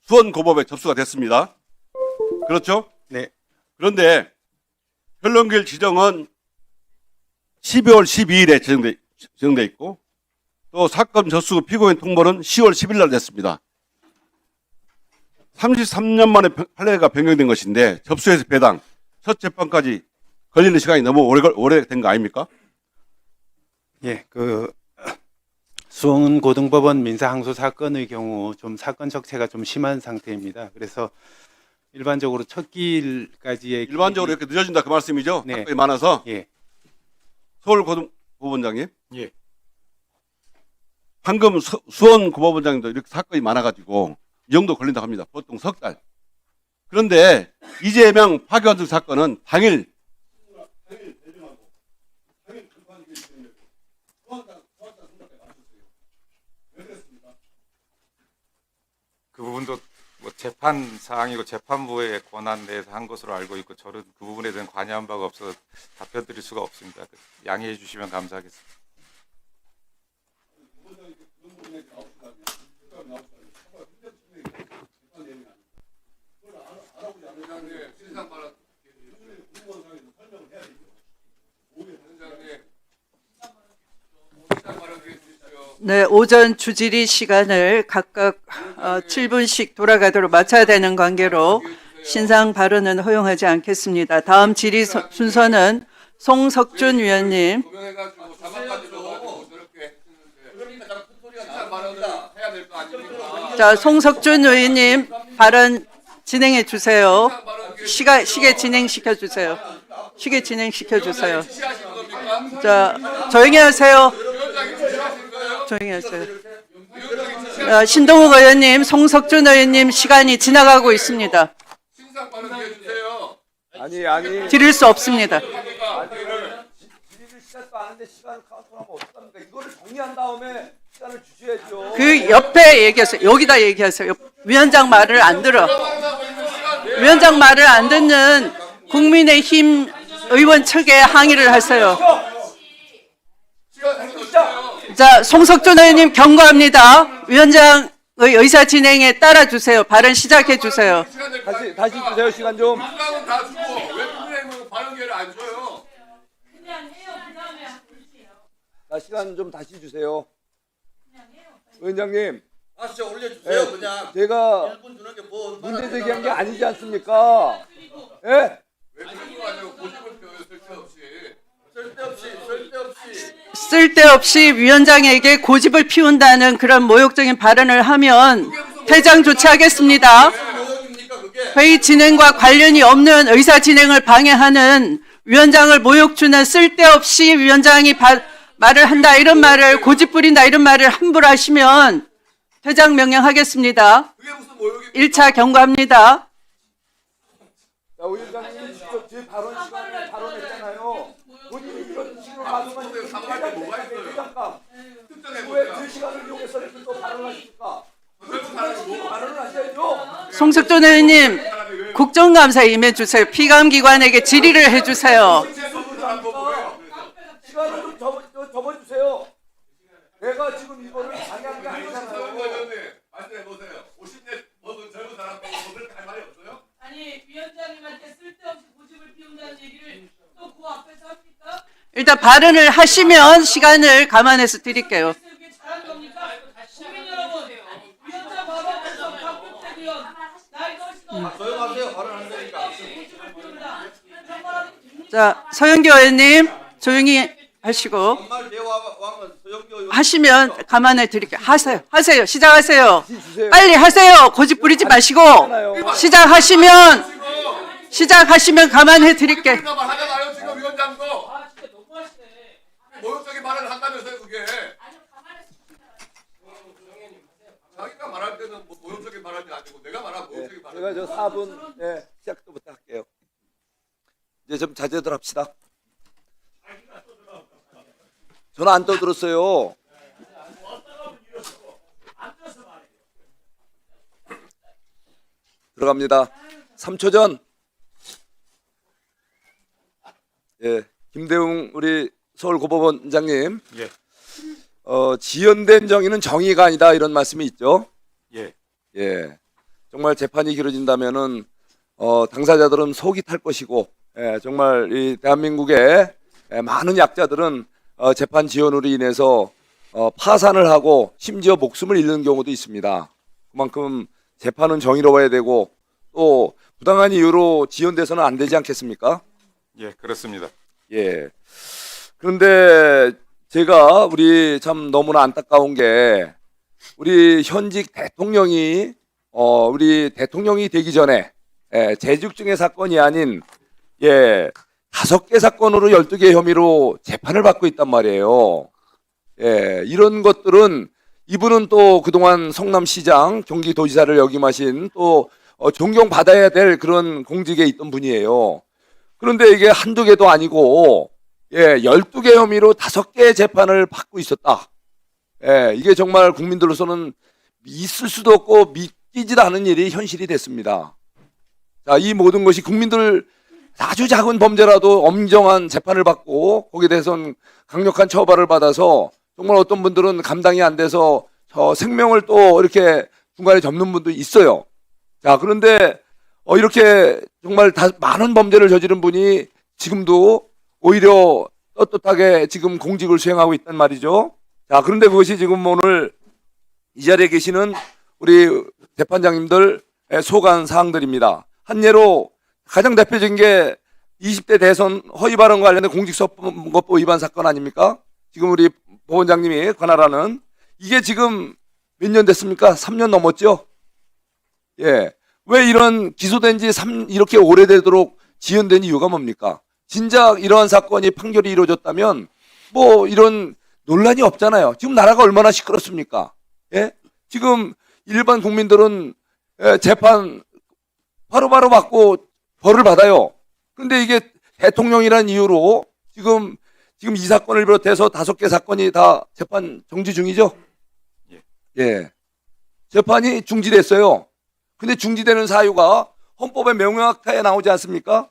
수원고법에 접수가 됐습니다. 그렇죠? 네. 그런데 변론기일 지정은 12월 12일에 지정돼 있고 또 사건 접수 피고인 통보는 10월 10일 날 됐습니다. 33년 만에 판례가 변경된 것인데 접수에서 배당, 첫 재판까지 걸리는 시간이 너무 오래된 거 아닙니까? 예, 수원고등법원 민사항소 사건의 경우 좀 사건 적체가 좀 심한 상태입니다. 그래서 일반적으로 첫 기일까지의 일반적으로 이렇게 늦어진다 그 말씀이죠? 네. 사건이 많아서. 예. 서울고등법원장님. 예. 방금 수원고법원장님도 이렇게 사건이 많아가지고 이 정도 걸린다고 합니다. 보통 석 달. 그런데 이재명 파기환송 사건은 당일 그 부분도 뭐 재판 사항이고 재판부의 권한 내에서 한 것으로 알고 있고 저는 그 부분에 대한 관여한 바가 없어서 답변 드릴 수가 없습니다. 양해해 주시면 감사하겠습니다. 네, 오전 주질의 시간을 각각 7분씩 돌아가도록 맞춰야 되는 관계로 신상 발언은 허용하지 않겠습니다. 다음 질의 순서는 송석준 위원님. 자, 송석준 의원님 발언 진행해 주세요. 시계 진행시켜 주세요. 시계 진행시켜 주세요. 자, 조용히 하세요. 조용히 하세요. 신동욱 의원님, 송석준 의원님 시간이 지나가고 있습니다. 아니. 드릴 수 없습니다. 이거를 정리한 다음에 시간을 주셔야죠. 그 옆에 얘기하세요. 여기다 얘기하세요. 위원장 말을 안 들어. 위원장 말을 안 듣는 국민의힘 의원 측에 항의를 하세요. 자, 송석준 의원님 경고합니다. 위원장의 의사 진행에 따라 주세요. 발언 시작해 주세요. 다시 주세요. 시간 좀. 다 주고 왜 국민의힘은 발언 기회를 안 줘요? 자, 시간 좀 다시 주세요. 위원장님. 진짜 올려주세요. 그냥 제가 1분 주는 게 뭐 문제 제기한 게 아니지 않습니까? 예? 왜 그러고 가지고 고집을 펴요 쓸데없이. 쓸데없이 위원장에게 고집을 피운다는 그런 모욕적인 발언을 하면 퇴장 조치하겠습니다. 회의 진행과 관련이 없는 의사 진행을 방해하는 위원장을 모욕 주는 쓸데없이 위원장이 말을 한다 이런 말을 고집 부린다 이런 말을 함부로 하시면 퇴장 명령하겠습니다. 1차 경고합니다. 위원장님이 직접 제 발언 시간에 발언했잖아요. 본인이 이런 식으로 가져가는 게 뭐가 있어요? 잠깐. 왜제 시간을 이용해서 이렇게 또 발언하십니까? 발언을 하셔야죠. 송석준 의원님, 국정감사에 임해주세요. 피감기관에게 질의를 해주세요. 시간을 좀 접어주세요. 내가 지금 이거를 방해한 게 아니잖아요. 말씀해보세요. 50년 먹은 젊은 사람하고 그렇게 할 말이 없어요? 아니 위원장님한테 쓸데없이 고집을 피운다는 얘기를 또 그 앞에서 합니까? 일단 발언을 하시면 시간을 감안해서 드릴게요. 이게 잘한 겁니까? 국민 여러분, 위원장 바로 앞에서 박근태 의원 나이가 훨씬 더 조용하세요. 발언 안 되니까. 고집을 피운다. 정말로 됩니까? 자, 서영교 의원님 조용히 하시고 정말 대화왕은 소영교 의원. 하시면 감안해 드릴게요. 하세요. 시작하세요. 주세요. 빨리 하세요. 고집 부리지 마시고 시작하시면 감안해 드릴게요. 그러니까 말하잖아요. 지금 위원장도 모욕적인 말을 한다면서요. 그게 자기가 말할 때는 뭐 모욕적인 말하는 게 아니고 내가 말하면 모욕적인 말을. 제가 저 4분 시작부터 할게요. 이제 좀 자제들 합시다. 저는 안 떠들었어요. 들어갑니다. 3초 전. 김대웅 우리 서울고법원장님. 예. 지연된 정의는 정의가 아니다 이런 말씀이 있죠. 예. 예. 정말 재판이 길어진다면은 당사자들은 속이 탈 것이고, 정말 이 대한민국의 많은 약자들은 재판 지연으로 인해서 파산을 하고 심지어 목숨을 잃는 경우도 있습니다. 그만큼 재판은 정의로워야 되고 또 부당한 이유로 지연돼서는 안 되지 않겠습니까? 예, 그렇습니다. 예. 그런데 제가 우리 참 너무나 안타까운 게 우리 현직 대통령이 우리 대통령이 되기 전에 재직중의 사건이 아닌 5개 사건으로 12개 혐의로 재판을 받고 있단 말이에요. 이런 것들은 이분은 또 그동안 성남시장, 경기도지사를 역임하신 또 존경받아야 될 그런 공직에 있던 분이에요. 그런데 이게 한두 개도 아니고 12개 혐의로 5개의 재판을 받고 있었다. 이게 정말 국민들로서는 있을 수도 없고 믿기지도 않은 일이 현실이 됐습니다. 자, 이 모든 것이 국민들 아주 작은 범죄라도 엄정한 재판을 받고 거기에 대해서는 강력한 처벌을 받아서 정말 어떤 분들은 감당이 안 돼서 생명을 또 이렇게 중간에 접는 분도 있어요. 자, 그런데 이렇게 정말 많은 범죄를 저지른 분이 지금도 오히려 떳떳하게 지금 공직을 수행하고 있단 말이죠. 자, 그런데 그것이 지금 오늘 이 자리에 계시는 우리 재판장님들 소관 사항들입니다. 한 예로 가장 대표적인 게 20대 대선 허위 발언과 관련된 공직선거법 위반 사건 아닙니까? 지금 우리 법원장님이 관할하는 이게 지금 몇 년 됐습니까? 3년 넘었죠? 왜 이런 기소된 지 이렇게 오래되도록 지연된 이유가 뭡니까? 진작 이러한 사건이 판결이 이루어졌다면 뭐 이런 논란이 없잖아요. 지금 나라가 얼마나 시끄럽습니까? 지금 일반 국민들은 재판 바로바로 받고 벌을 받아요. 그런데 이게 대통령이라는 이유로 지금 이 사건을 비롯해서 5개 사건이 다 재판 정지 중이죠? 재판이 중지됐어요. 근데 중지되는 사유가 헌법에 명확하게 나오지 않습니까?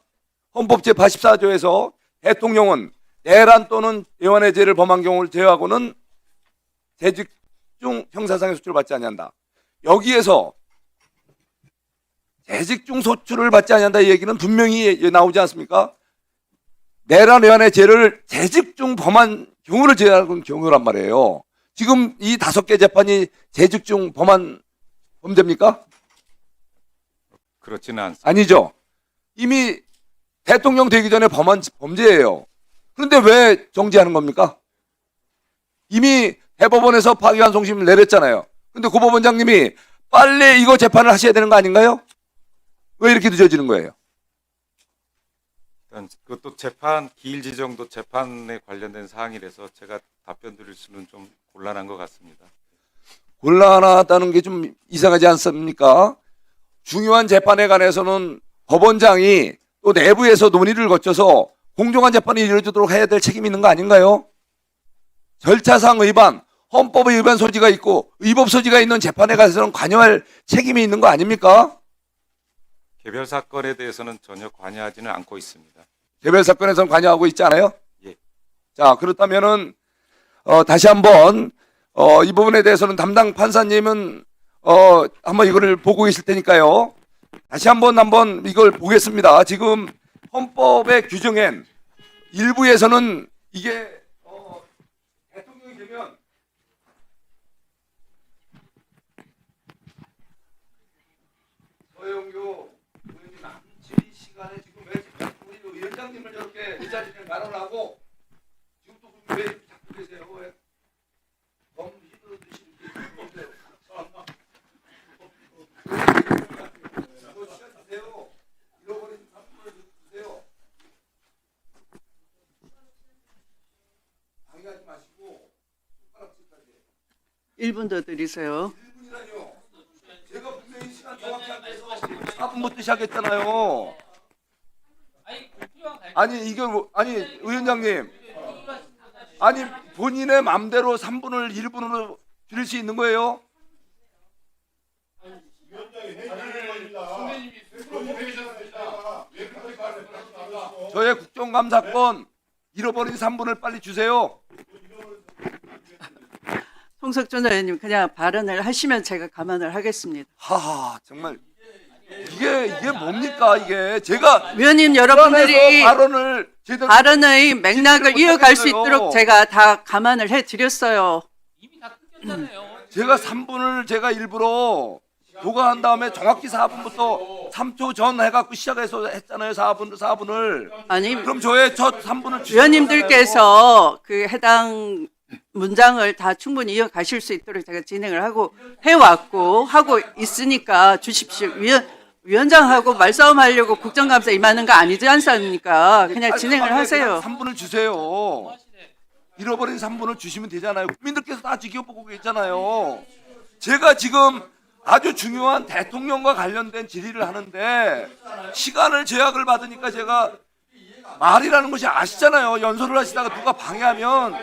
헌법 제84조에서 대통령은 내란 또는 예원의 죄를 범한 경우를 제외하고는 재직 중 형사상의 소출을 받지 아니한다. 여기에서 재직 중 소출을 받지 아니한다 이 얘기는 분명히 나오지 않습니까? 내란 예원의 죄를 재직 중 범한 경우를 제외하는 경우란 말이에요. 지금 이 5개 재판이 재직 중 범한 범죄입니까? 그렇지는 않습니다. 아니죠. 이미 대통령 되기 전에 범한 범죄예요. 그런데 왜 정지하는 겁니까? 이미 대법원에서 파기환송심을 내렸잖아요. 근데 고법원장님이 빨리 이거 재판을 하셔야 되는 거 아닌가요? 왜 이렇게 늦어지는 거예요? 일단 그것도 재판 기일 지정도 재판에 관련된 사항이라서 제가 답변 드릴 수는 좀 곤란한 것 같습니다. 곤란하다는 게 좀 이상하지 않습니까? 중요한 재판에 관해서는 법원장이 또 내부에서 논의를 거쳐서 공정한 재판이 이루어지도록 해야 될 책임이 있는 거 아닌가요? 절차상 위반, 헌법의 위반 소지가 있고 위법 소지가 있는 재판에 가서는 관여할 책임이 있는 거 아닙니까? 개별 사건에 대해서는 전혀 관여하지는 않고 있습니다. 개별 사건에서는 관여하고 있지 않아요? 예. 자, 그렇다면은 다시 한번 이 부분에 대해서는 담당 판사님은 한번 이거를 보고 계실 테니까요. 다시 한번 이걸 보겠습니다. 지금 헌법의 규정엔 일부에서는 이게 대통령이 되면 서영교 의원님 질의 시간에 지금 왜 우리 위원장님을 저렇게 의자진행 발언을 하고 지금 또 왜 자꾸 계세요? 왜? 너무 휘두르듯이 이렇게 보세요. 이거 시간 주세요. 잃어버린 3분을 주세요. 방해하지 마시고 손가락질까지. 1분 더 드리세요. 1분이라뇨. 제가 분명히 시간 정확히 안 돼서 4분부터 시작했잖아요. 아니 이게 아니 위원장님, 아니 본인의 맘대로 3분을 1분으로 줄일 수 있는 거예요? 저의 국정감사권 잃어버린 3분을 빨리 주세요. 송석준 의원님 그냥 발언을 하시면 제가 감안을 하겠습니다. 하하, 정말 이게 뭡니까 이게? 제가 위원님 여러분들이 발언을 제대로 발언의 맥락을 이어갈 수 못하겠어요. 있도록 제가 다 감안을 해드렸어요. 제가 3분을 제가 일부러 도과한 다음에 정확히 4분부터 3초 전 해갖고 시작해서 했잖아요. 4분을. 아니 그럼 저의 첫 3분을 위원님들께서 그 해당 문장을 다 충분히 이어가실 수 있도록 제가 진행을 하고 해왔고 하고 있으니까 주십시오. 위원장하고 말싸움하려고 국정감사 임하는 거 아니지 않습니까? 그냥 진행을 하세요. 3분을 주세요. 잃어버린 3분을 주시면 되잖아요. 국민들께서 다 지켜보고 계시잖아요. 제가 지금 아주 중요한 대통령과 관련된 질의를 하는데 시간을 제약을 받으니까 제가 말이라는 것이 아시잖아요. 연설을 하시다가 누가 방해하면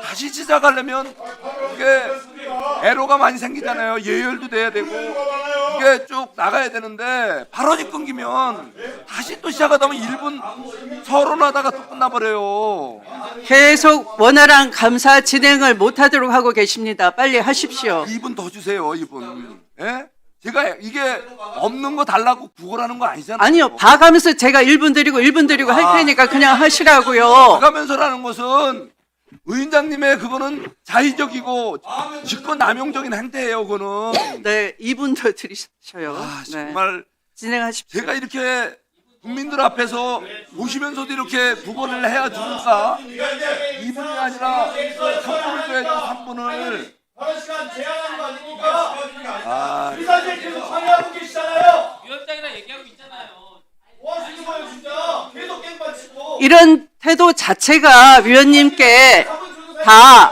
다시 시작하려면 이게 애로가 많이 생기잖아요. 예열도 돼야 되고 이게 쭉 나가야 되는데 발언이 끊기면 다시 또 시작하다 보면 1분 서론하다가 또 끝나버려요. 계속 원활한 감사 진행을 못하도록 하고 계십니다. 빨리 하십시오. 2분 더 주세요. 2분. 예? 제가 이게 없는 거 달라고 구걸하는 거 아니잖아요. 아니요. 봐가면서 제가 1분 드리고 1분 드리고 할 테니까 그냥 하시라고요. 봐가면서라는 것은 의원장님의 그거는 자의적이고 직권 남용적인 행태예요. 그거는. 네, 2분 더 드리셔요. 네. 정말 진행하십시오. 제가 이렇게 국민들 앞에서 보시면서도 이렇게 구걸을 해야 죽을까? 2분이 아니라 3분을 줘야죠. 3분을. 시간 제한하는 거 아닙니까? 아, 이사실 계속 방해하고 계시잖아요. 위원장이랑 얘기하고 있잖아요. 뭐 하시는 거예요 진짜? 계속 깽판 치고. 이런 태도 자체가 위원님께 다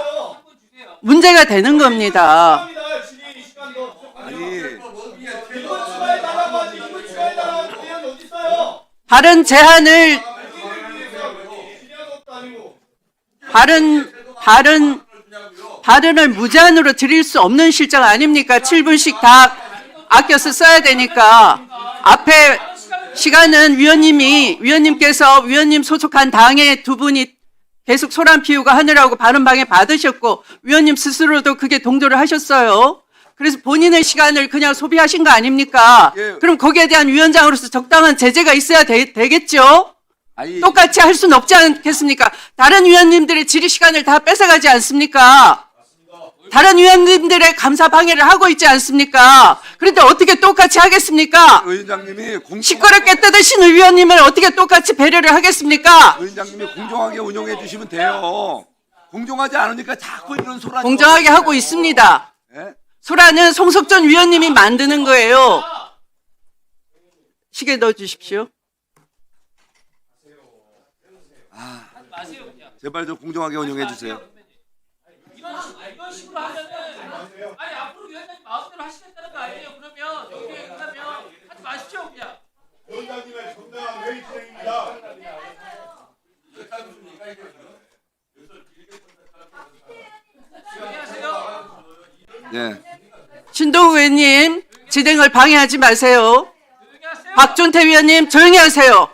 문제가 되는 겁니다. 발언 제한을 발언을 무제한으로 드릴 수 없는 실정 아닙니까? 7분씩 다 아껴서 써야 되니까 앞에 시간은 위원님께서 위원님 소속한 당의 두 분이 계속 소란 피우고 하느라고 발언 방해 받으셨고 위원님 스스로도 그게 동조를 하셨어요. 그래서 본인의 시간을 그냥 소비하신 거 아닙니까? 예. 그럼 거기에 대한 위원장으로서 적당한 제재가 있어야 되겠죠? 아니, 똑같이 할 수는 없지 않겠습니까? 다른 위원님들의 질의 시간을 다 뺏어가지 않습니까? 다른 위원님들의 감사 방해를 하고 있지 않습니까? 그런데 어떻게 똑같이 하겠습니까? 의원장님이 시끄럽게 뜯으시는 위원님을 어떻게 똑같이 배려를 하겠습니까? 의원장님이 공정하게 운영해 주시면 돼요. 공정하지 않으니까 자꾸 이런 소란. 공정하게 하고 있습니다. 예? 소란은 송석전 위원님이 만드는 거예요. 시계 넣어 주십시오. 제발 좀 공정하게 운영해 주세요. 이런 식으로 하면은 아니 앞으로 위원장님 마음대로 하시겠다는 거 아니에요? 그러면 여기 끝나면 하지 마십시오 그냥. 위원장님의 정당한 회의 진행입니다. 예. 신동우 의원님, 진행을 방해하지 마세요. 박준태 위원님, 조용히 하세요.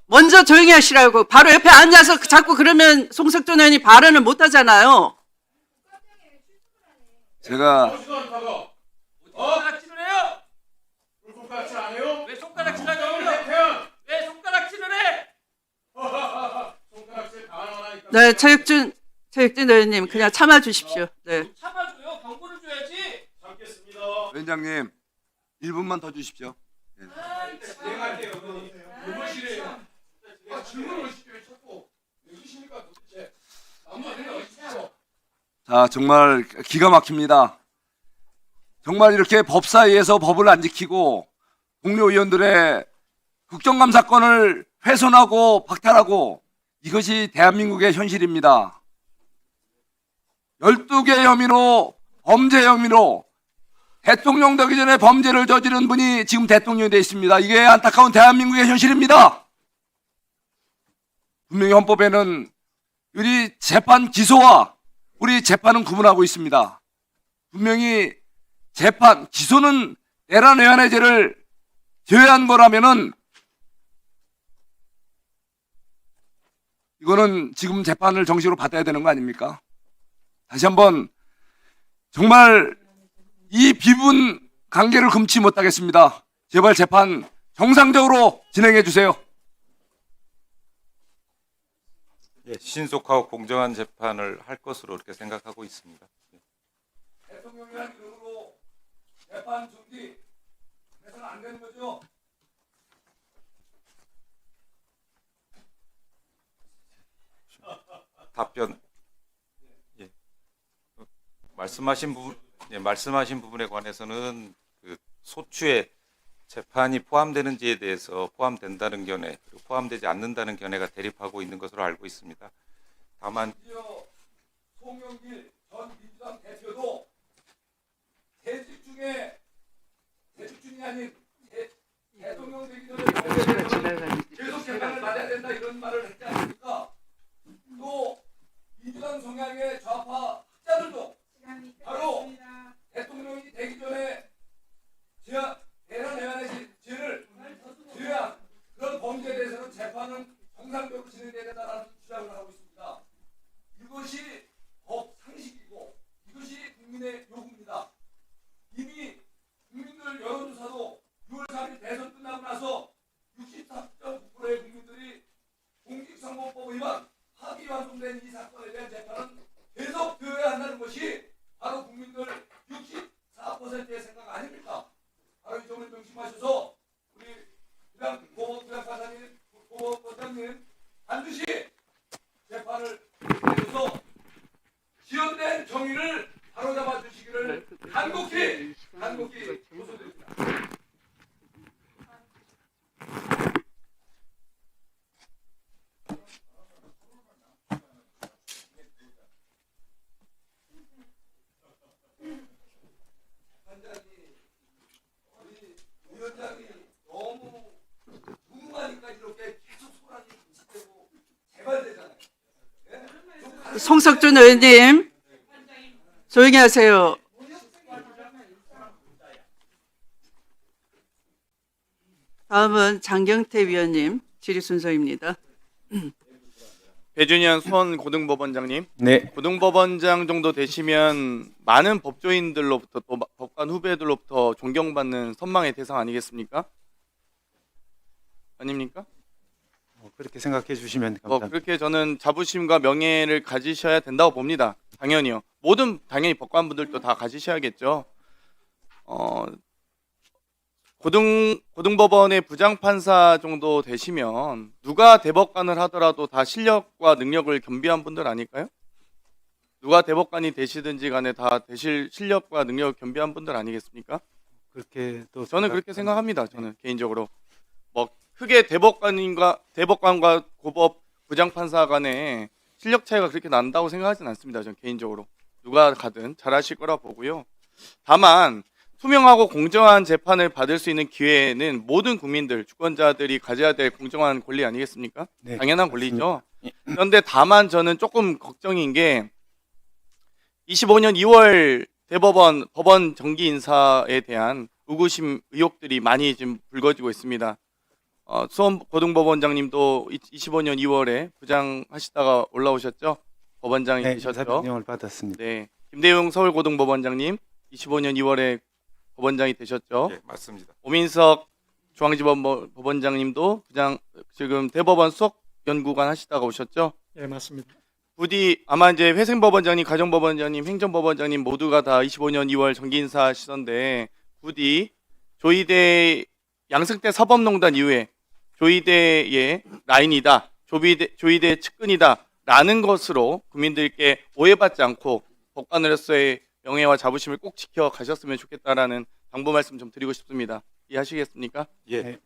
먼저 조용히 하시라고. 바로 옆에 앉아서 자꾸 그러면 송석준 의원이 발언을 못 하잖아요. 제가 손가락질을 해요? 손가락질 안 해요? 왜 손가락질 하냐고요? 태연! 왜 손가락질을 해? 손가락질 당하니까. 네, 최혁준 의원님, 그냥 참아 주십시오. 네. 참아줘요. 경고를 줘야지. 잡겠습니다. 위원장님 1분만 더 주십시오. 예. 진행할게요. 의무실이에요. 질문을 하시죠. 자꾸. 누구십니까 도대체? 아무 말이나 하십시오. 자, 정말 기가 막힙니다. 정말 이렇게 법사위에서 법을 안 지키고 동료 의원들의 국정감사권을 훼손하고 박탈하고, 이것이 대한민국의 현실입니다. 12개 혐의로, 범죄 혐의로 대통령 되기 전에 범죄를 저지른 분이 지금 대통령이 되어 있습니다. 이게 안타까운 대한민국의 현실입니다. 분명히 헌법에는 우리 재판 기소와 우리 재판은 구분하고 있습니다. 분명히 재판, 기소는 내란외환의 죄를 제외한 거라면은 이거는 지금 재판을 정식으로 받아야 되는 거 아닙니까? 다시 한번 정말 이 비분 관계를 금치 못하겠습니다. 제발 재판 정상적으로 진행해 주세요. 예, 신속하고 공정한 재판을 할 것으로 그렇게 생각하고 있습니다. 대통령이라는 이름으로 재판 중지 해서는 안 되는 거죠? 답변. 예. 말씀하신 부분에 관해서는 그 소추에 재판이 포함되는지에 대해서 포함된다는 견해, 그리고 포함되지 않는다는 견해가 대립하고 있는 것으로 알고 있습니다. 다만 송영길 전 민주당 대표도 재직 중이 아닌 대통령 되기 전에 계속 재판을 받아야 된다, 이런 말을 했지 않습니까? 또 민주당 성향의 좌파 학자들도 바로 대통령이 되기 전에 대란외환의 죄를 제외한 그런 범죄에 대해서는 재판은 정상적으로 진행돼야 된다는 주장을 하고 있습니다. 이것이 법 상식이고 이것이 국민의 요구입니다. 이미 국민들 여론조사도 6월 3일 대선 끝나고 나서 64.9%의 국민들이 공직선거법 위반, 합의 완성된 이 사건에 대한 재판은 계속 되어야 한다는 것이 바로 국민들 64%의 생각 아닙니까? 바로 이 점을 명심하셔서 우리 부장판사님, 고법원장님 반드시 재판을 해서 지연된 정의를 바로잡아 주시기를 간곡히 호소드립니다. 위원장이 너무 무능하니까 이렇게 계속 소란이 반복되고 재발되잖아요. 송석준 의원님, 조용히 하세요. 다음은 장경태 위원님 질의 순서입니다. 배준현 수원 고등법원장님. 네. 고등법원장 정도 되시면 많은 법조인들로부터 또 법관 후배들로부터 존경받는 선망의 대상 아니겠습니까? 아닙니까? 그렇게 생각해 주시면 뭐 감사합니다. 그렇게 저는 자부심과 명예를 가지셔야 된다고 봅니다. 당연히요. 당연히 법관분들도 다 가지셔야겠죠. 고등법원의 부장판사 정도 되시면 누가 대법관을 하더라도 다 실력과 능력을 겸비한 분들 아닐까요? 누가 대법관이 되시든지 간에 다 되실 실력과 능력을 겸비한 분들 아니겠습니까? 그렇게 또 저는 그렇게 생각합니다. 저는 개인적으로 뭐 크게 대법관과 고법 부장판사 간에 실력 차이가 그렇게 난다고 생각하지는 않습니다. 저는 개인적으로 누가 가든 잘하실 거라 보고요. 다만 투명하고 공정한 재판을 받을 수 있는 기회는 모든 국민들, 주권자들이 가져야 될 공정한 권리 아니겠습니까? 네, 당연한 권리죠. 그런데 다만 저는 조금 걱정인 게 25년 2월 대법원 법원 정기 인사에 대한 의구심 의혹들이 많이 지금 불거지고 있습니다. 수원 고등법원장님도 25년 2월에 부장하시다가 올라오셨죠? 법원장이 네, 되셨죠? 인사명령을 받았습니다. 네, 김대용 서울고등법원장님 25년 2월에 법원장이 되셨죠? 예, 맞습니다. 오민석 중앙지법원장님도 지금 대법원 수석연구관 하시다가 오셨죠? 예, 맞습니다. 부디 아마 이제 회생법원장님, 가정법원장님, 행정법원장님 모두가 다 25년 2월 정기 인사하시던데 부디 조희대 양승태 사법농단 이후에 조희대의 라인이다, 조희대 측근이다라는 것으로 국민들께 오해받지 않고 법관으로서의 명예와 자부심을 꼭 지켜가셨으면 좋겠다라는 당부 말씀 좀 드리고 싶습니다. 이해하시겠습니까? 예.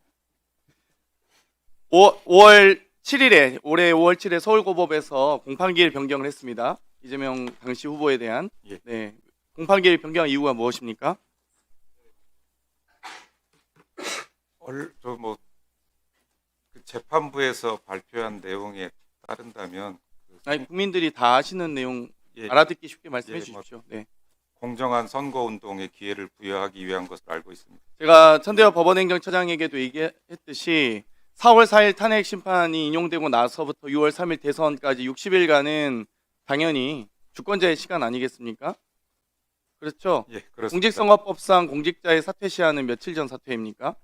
5월 7일에 올해 5월 7일에 서울고법에서 공판기일 변경을 했습니다. 이재명 당시 후보에 대한 예. 네, 공판기일 변경 이유가 무엇입니까? 그 재판부에서 발표한 내용에 따른다면 아니, 국민들이 다 아시는 내용 예. 알아듣기 쉽게 말씀해 예, 뭐 주십시오. 네. 공정한 선거 운동의 기회를 부여하기 위한 것으로 알고 있습니다. 제가 천대엽 법원행정처장에게도 얘기했듯이 4월 4일 탄핵 심판이 인용되고 나서부터 6월 3일 대선까지 60일간은 당연히 주권자의 시간 아니겠습니까? 그렇죠? 예, 그렇습니다. 공직선거법상 공직자의 사퇴 시한은 며칠 전 사퇴입니까?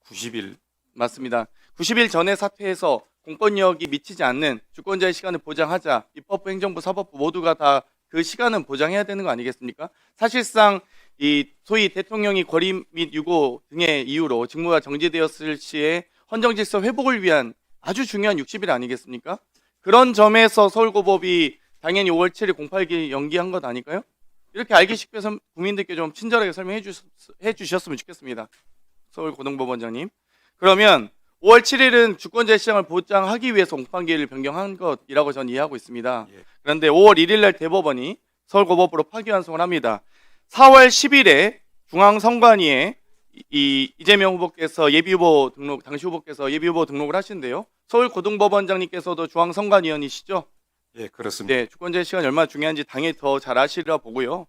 90일. 맞습니다. 90일 전에 사퇴해서 공권력이 미치지 않는 주권자의 시간을 보장하자. 입법부, 행정부, 사법부 모두가 다 그 시간은 보장해야 되는 거 아니겠습니까? 사실상 이 소위 대통령이 권리 및 유고 등의 이유로 직무가 정지되었을 시에 헌정 질서 회복을 위한 아주 중요한 60일 아니겠습니까? 그런 점에서 서울고법이 당연히 5월 7일 공판기 연기한 것 아닐까요? 이렇게 알기 쉽게 국민들께 좀 친절하게 설명해 주셨으면 좋겠습니다. 서울고등법원장님. 그러면 5월 7일은 주권자의 시장을 보장하기 위해서 공판기일을 변경한 것이라고 저는 이해하고 있습니다. 예. 그런데 5월 1일 날 대법원이 서울고법으로 파기환송을 합니다. 4월 10일에 중앙선관위에 이재명 후보께서 예비후보 등록, 당시 후보께서 예비후보 등록을 하신대요. 서울고등법원장님께서도 중앙선관위원이시죠? 예, 그렇습니다. 네, 주권자의 시간이 얼마나 중요한지 당연히 더 잘 아시리라 보고요.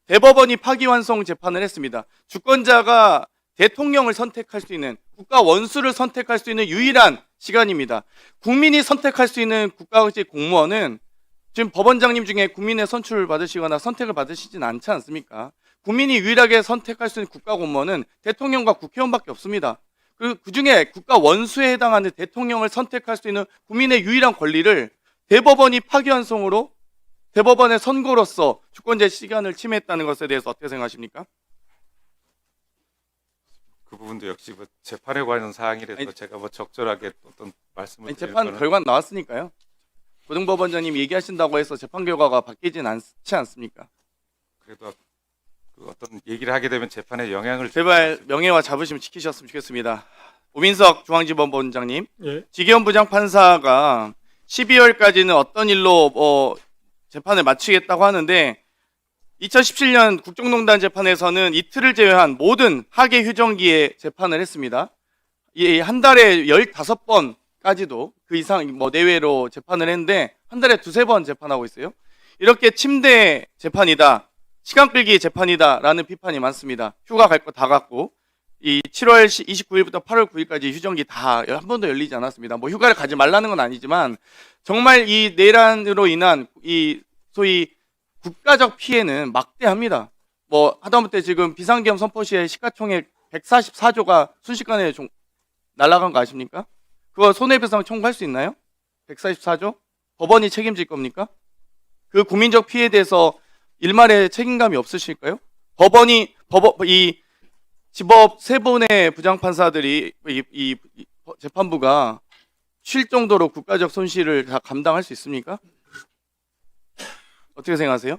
대법원이 파기환송 재판을 했습니다. 주권자가 대통령을 선택할 수 있는, 국가 원수를 선택할 수 있는 유일한 시간입니다. 국민이 선택할 수 있는 국가직 공무원은 지금 법원장님 중에 국민의 선출을 받으시거나 선택을 받으시진 않지 않습니까? 국민이 유일하게 선택할 수 있는 국가 공무원은 대통령과 국회의원밖에 없습니다. 그 중에 국가 원수에 해당하는 대통령을 선택할 수 있는 국민의 유일한 권리를 대법원이 파기환송으로 대법원의 선고로서 주권자의 시간을 침해했다는 것에 대해서 어떻게 생각하십니까? 그 부분도 역시 뭐 재판에 관한 사항이라서 제가 뭐 적절하게 어떤 말씀을 드릴 재판 거는 결과는 나왔으니까요. 고등법원장님 얘기하신다고 해서 재판 결과가 바뀌진 않지 않습니까? 그래도 그 어떤 얘기를 하게 되면 재판에 영향을 제발 명예와 자부심을 지키셨으면 좋겠습니다. 오민석 중앙지법원장님, 예. 지기현 부장판사가 12월까지는 어떤 일로 재판을 마치겠다고 하는데 2017년 국정농단 재판에서는 이틀을 제외한 모든 하계 휴정기에 재판을 했습니다. 한 달에 15번까지도 그 이상 내외로 재판을 했는데 한 달에 2-3번 재판하고 있어요. 이렇게 침대 재판이다, 시간 끌기 재판이다라는 비판이 많습니다. 휴가 갈 거 다 갔고 이 7월 29일부터 8월 9일까지 휴정기 다 한 번도 열리지 않았습니다. 뭐 휴가를 가지 말라는 건 아니지만 정말 이 내란으로 인한 이 소위 국가적 피해는 막대합니다. 뭐 하다못해 지금 비상계엄 선포 시에 시가총액 144조가 순식간에 날아간 거 아십니까? 그거 손해배상 청구할 수 있나요? 144조? 법원이 책임질 겁니까? 그 국민적 피해에 대해서 일말의 책임감이 없으실까요? 이 지법 3분의 부장판사들이 이 재판부가 쉴 정도로 국가적 손실을 다 감당할 수 있습니까? 어떻게 생각하세요?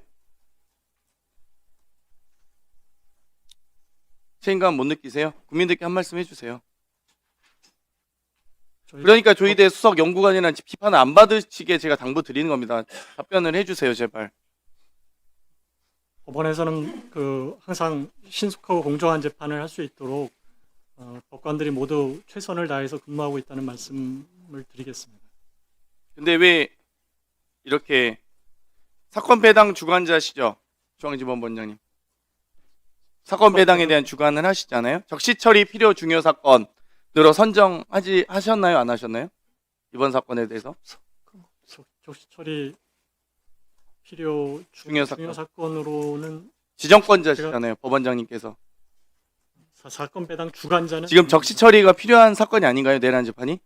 책임감 못 느끼세요? 국민들께 한 말씀 해주세요. 그러니까 조희대 수석 연구관이라는 비판을 안 받으시게 제가 당부 드리는 겁니다. 답변을 해주세요, 제발. 법원에서는 항상 신속하고 공정한 재판을 할 수 있도록 법관들이 모두 최선을 다해서 근무하고 있다는 말씀을 드리겠습니다. 근데 왜 이렇게 사건 배당 주관자시죠? 중앙지법원장님. 사건 배당에 대한 주관을 하시잖아요. 적시처리 필요 중요 사건으로 하셨나요? 안 하셨나요? 이번 사건에 대해서? 적시처리 필요 중요 사건으로는 지정권자시잖아요. 법원장님께서. 사건 배당 주관자는 지금 적시 처리가 필요한 사건이 아닌가요? 내란 재판이?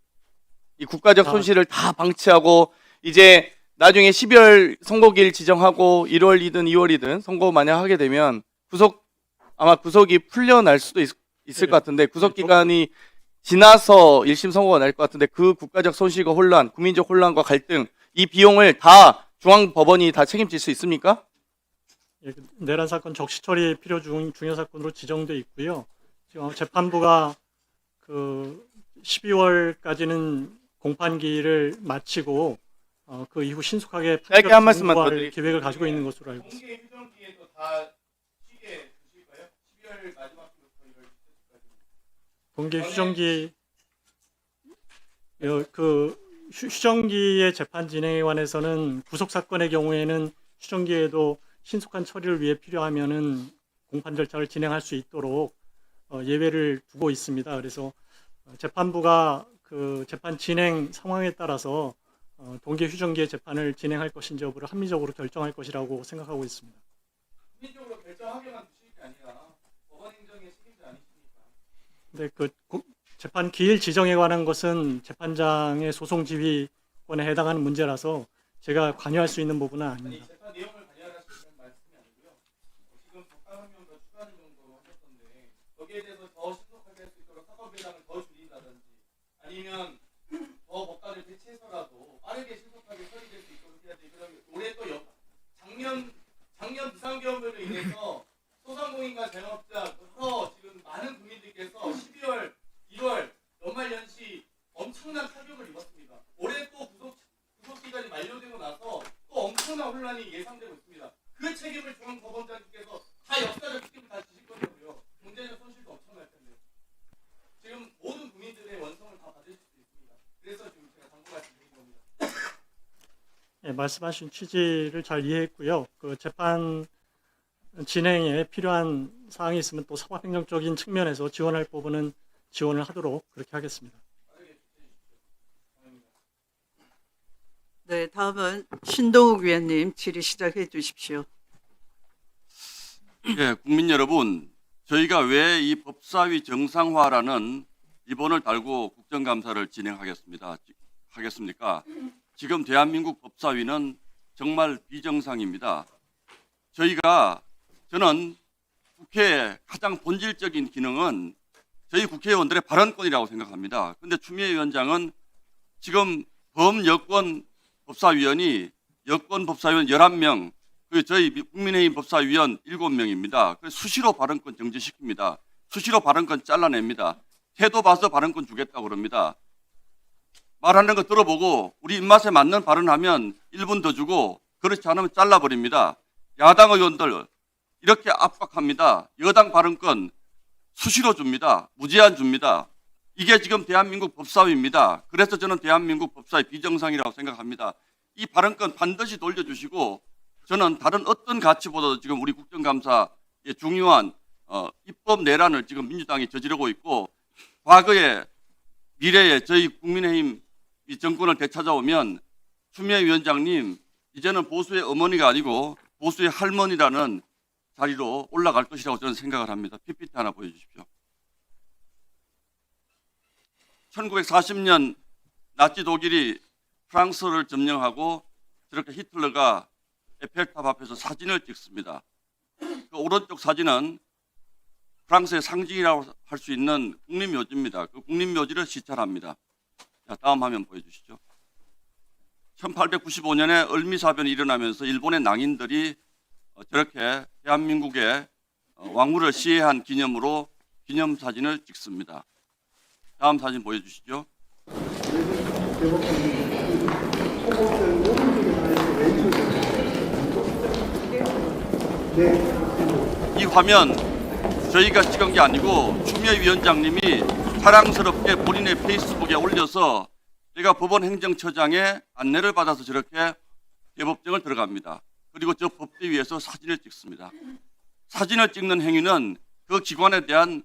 이 국가적 손실을 다 방치하고 이제 나중에 12월 선고일 지정하고 1월이든 2월이든 선고 만약 하게 되면 아마 구속이 풀려날 수도 있을 것 같은데 구속 기간이 지나서 1심 선고가 날 것 같은데 그 국가적 손실과 혼란, 국민적 혼란과 갈등 이 비용을 다 중앙법원이 다 책임질 수 있습니까? 예, 내란 사건 적시 처리 필요 중요 사건으로 지정돼 있고요. 지금 재판부가 12월까지는 공판기를 마치고 그 이후 신속하게 짧게 한 말씀만 더 드릴게요. 계획을 가지고 있는 것으로 알고 있습니다. 공개 휴정기에도 다 쉬게 두실 거예요? 12월 마지막 주부터 1월 10일까지. 공개 휴정기 휴정기의 재판 진행에 관해서는 구속 사건의 경우에는 휴정기에도 신속한 처리를 위해 필요하면은 공판 절차를 진행할 수 있도록 예외를 두고 있습니다. 그래서 재판부가 재판 진행 상황에 따라서 동계 휴정기의 재판을 진행할 것인지 여부를 합리적으로 결정할 것이라고 생각하고 있습니다. 합리적으로 결정하게만 두실 게 아니라 법원 행정의 책임자 아니십니까? 근데 재판 기일 지정에 관한 것은 재판장의 소송 지휘권에 해당하는 문제라서 제가 관여할 수 있는 부분은 아닙니다. 재판 내용을 관여하시는 말씀이 아니고요. 지금 법관 한 명 더 추가하는 정도로 하셨던데 거기에 대해서 더 신속하게 할 수 있도록 사건 배당을 더 줄인다든지 아니면 더 법관을 배치해서라도 빠르게 신속하게 처리될 수 있도록 해야 돼. 그다음에 올해 또 작년 비상계엄으로 인해서 소상공인과 자영업자부터 지금 많은 국민들께서 12월, 1월 연말연시 엄청난 타격을 입었습니다. 올해 또 구속 기간이 만료되고 나서 또 엄청난 혼란이 예상되고 있습니다. 그 책임을 중앙법원장님께서 다 역사적 책임을 다 지실 거고요. 경제적 손실도 엄청날 텐데 지금 모든 국민들의 원성을 다 받으실 수 있습니다. 그래서 지금 제가 당부 말씀드린 겁니다. 예, 말씀하신 취지를 잘 이해했고요. 재판 진행에 필요한 사항이 있으면 또 사법행정적인 측면에서 지원할 부분은 지원을 하도록 그렇게 하겠습니다. 네, 다음은 신동욱 위원님 질의 시작해 주십시오. 예, 국민 여러분, 저희가 왜 이 법사위 정상화라는 리본을 달고 국정감사를 하겠습니까? 지금 대한민국 법사위는 정말 비정상입니다. 저는 국회의 가장 본질적인 기능은 저희 국회의원들의 발언권이라고 생각합니다. 그런데 추미애 위원장은 지금 범여권 법사위원이 여권 법사위원 11명, 그리고 저희 국민의힘 법사위원 7명입니다. 그래서 수시로 발언권 정지시킵니다. 수시로 발언권 잘라냅니다. 태도 봐서 발언권 주겠다고 그럽니다. 말하는 거 들어보고 우리 입맛에 맞는 발언하면 1분 더 주고 그렇지 않으면 잘라버립니다. 야당 의원들 이렇게 압박합니다. 여당 발언권 수시로 줍니다. 무제한 줍니다. 이게 지금 대한민국 법사위입니다. 그래서 저는 대한민국 법사위 비정상이라고 생각합니다. 이 발언권 반드시 돌려주시고 저는 다른 어떤 가치보다도 지금 우리 국정감사의 중요한 입법 내란을 지금 민주당이 저지르고 있고 과거에 미래에 저희 국민의힘 이 정권을 되찾아오면 추미애 위원장님 이제는 보수의 어머니가 아니고 보수의 할머니라는 자리로 올라갈 것이라고 저는 생각을 합니다. PPT 하나 보여주십시오. 1940년 나치 독일이 프랑스를 점령하고 저렇게 히틀러가 에펠탑 앞에서 사진을 찍습니다. 그 오른쪽 사진은 프랑스의 상징이라고 할 수 있는 국립묘지입니다. 그 국립묘지를 시찰합니다. 자, 다음 화면 보여주시죠. 1895년에 을미사변이 일어나면서 일본의 낭인들이 저렇게 대한민국의 왕후를 시해한 기념으로 기념사진을 찍습니다. 다음 사진 보여주시죠. 이 화면 저희가 찍은 게 아니고 추미애 위원장님이 자랑스럽게 본인의 페이스북에 올려서 제가 법원 행정처장의 안내를 받아서 저렇게 대법정을 들어갑니다. 그리고 저 법대위에서 사진을 찍습니다. 사진을 찍는 행위는 그 기관에 대한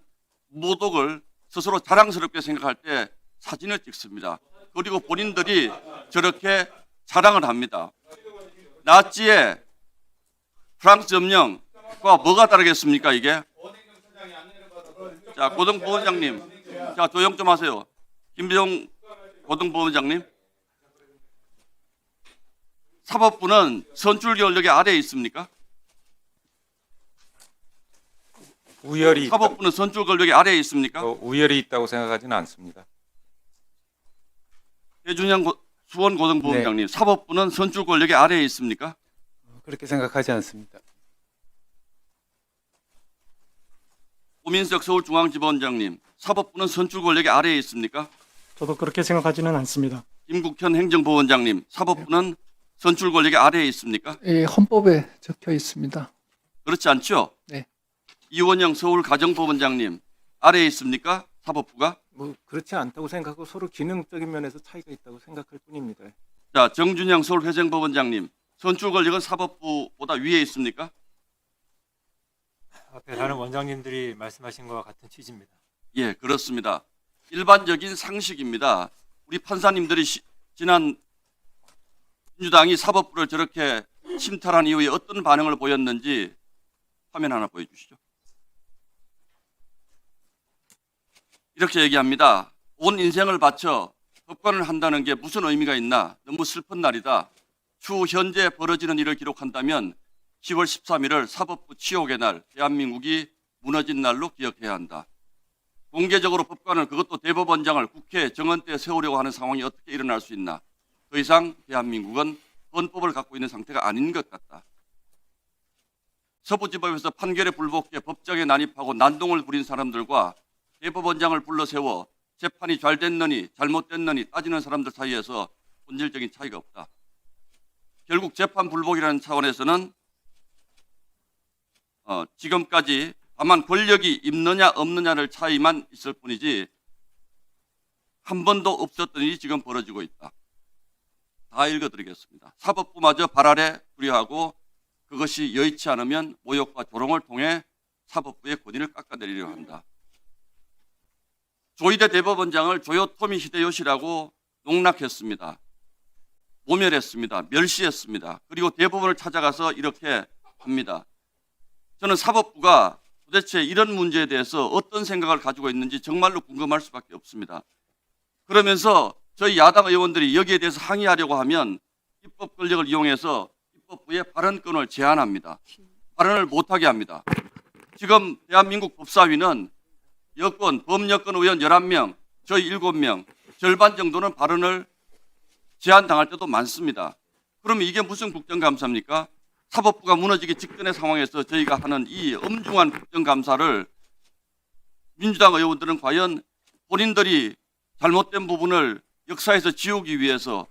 모독을 스스로 자랑스럽게 생각할 때 사진을 찍습니다. 그리고 본인들이 저렇게 자랑을 합니다. 나치의 프랑스 점령과 뭐가 다르겠습니까, 이게? 자, 고등법원장님. 자, 조용 좀 하세요. 김병 고등법원장님. 사법부는 선출 권력의 아래에 있습니까? 우열이 사법부는 선출 권력의 아래에 있습니까? 우열이 있다고 생각하지는 않습니다. 배준영 수원 고등법원장님, 사법부는 선출 권력의 아래에 있습니까? 그렇게 생각하지 않습니다. 오민석 서울중앙지법원장님, 사법부는 선출 권력의 아래에 있습니까? 저도 그렇게 생각하지는 않습니다. 김국현 행정법원장님, 사법부는 선출 권력의 아래에 있습니까? 예, 헌법에 적혀 있습니다. 그렇지 않죠? 네. 이원영 서울가정법원장님, 아래에 있습니까? 사법부가? 뭐 그렇지 않다고 생각하고 서로 기능적인 면에서 차이가 있다고 생각할 뿐입니다. 자, 정준영 서울회생법원장님, 선출 권력은 사법부보다 위에 있습니까? 앞에 다른 원장님들이 말씀하신 것과 같은 취지입니다. 예, 그렇습니다. 일반적인 상식입니다. 우리 판사님들이 지난 민주당이 사법부를 저렇게 침탈한 이후에 어떤 반응을 보였는지 화면 하나 보여주시죠. 이렇게 얘기합니다. 온 인생을 바쳐 법관을 한다는 게 무슨 의미가 있나? 너무 슬픈 날이다. 추후 현재 벌어지는 일을 기록한다면 10월 13일을 사법부 치욕의 날, 대한민국이 무너진 날로 기억해야 한다. 공개적으로 법관을, 그것도 대법원장을 국회 정원대에 세우려고 하는 상황이 어떻게 일어날 수 있나? 더 이상 대한민국은 헌법을 갖고 있는 상태가 아닌 것 같다. 서부지법에서 판결에 불복해 법정에 난입하고 난동을 부린 사람들과 대법원장을 불러 세워 재판이 잘 됐느니 잘못됐느니 따지는 사람들 사이에서 본질적인 차이가 없다. 결국 재판 불복이라는 차원에서는 지금까지 다만 권력이 있느냐 없느냐를 차이만 있을 뿐이지 한 번도 없었던 일이 지금 벌어지고 있다. 다 읽어드리겠습니다. 사법부마저 발 아래 두려하고 그것이 여의치 않으면 모욕과 조롱을 통해 사법부의 권위를 깎아내리려 한다. 조희대 대법원장을 조요토미 히데요시라고 농락했습니다. 모멸했습니다. 멸시했습니다. 그리고 대법원을 찾아가서 이렇게 합니다. 저는 사법부가 도대체 이런 문제에 대해서 어떤 생각을 가지고 있는지 정말로 궁금할 수밖에 없습니다. 그러면서 저희 야당 의원들이 여기에 대해서 항의하려고 하면 입법 권력을 이용해서 입법부의 발언권을 제한합니다. 발언을 못하게 합니다. 지금 대한민국 법사위는 여권, 범여권 의원 11명, 저희 7명, 절반 정도는 발언을 제한당할 때도 많습니다. 그러면 이게 무슨 국정감사입니까? 사법부가 무너지기 직전의 상황에서 저희가 하는 이 엄중한 국정감사를 민주당 의원들은 과연 본인들이 잘못된 부분을 역사에서 지우기 위해서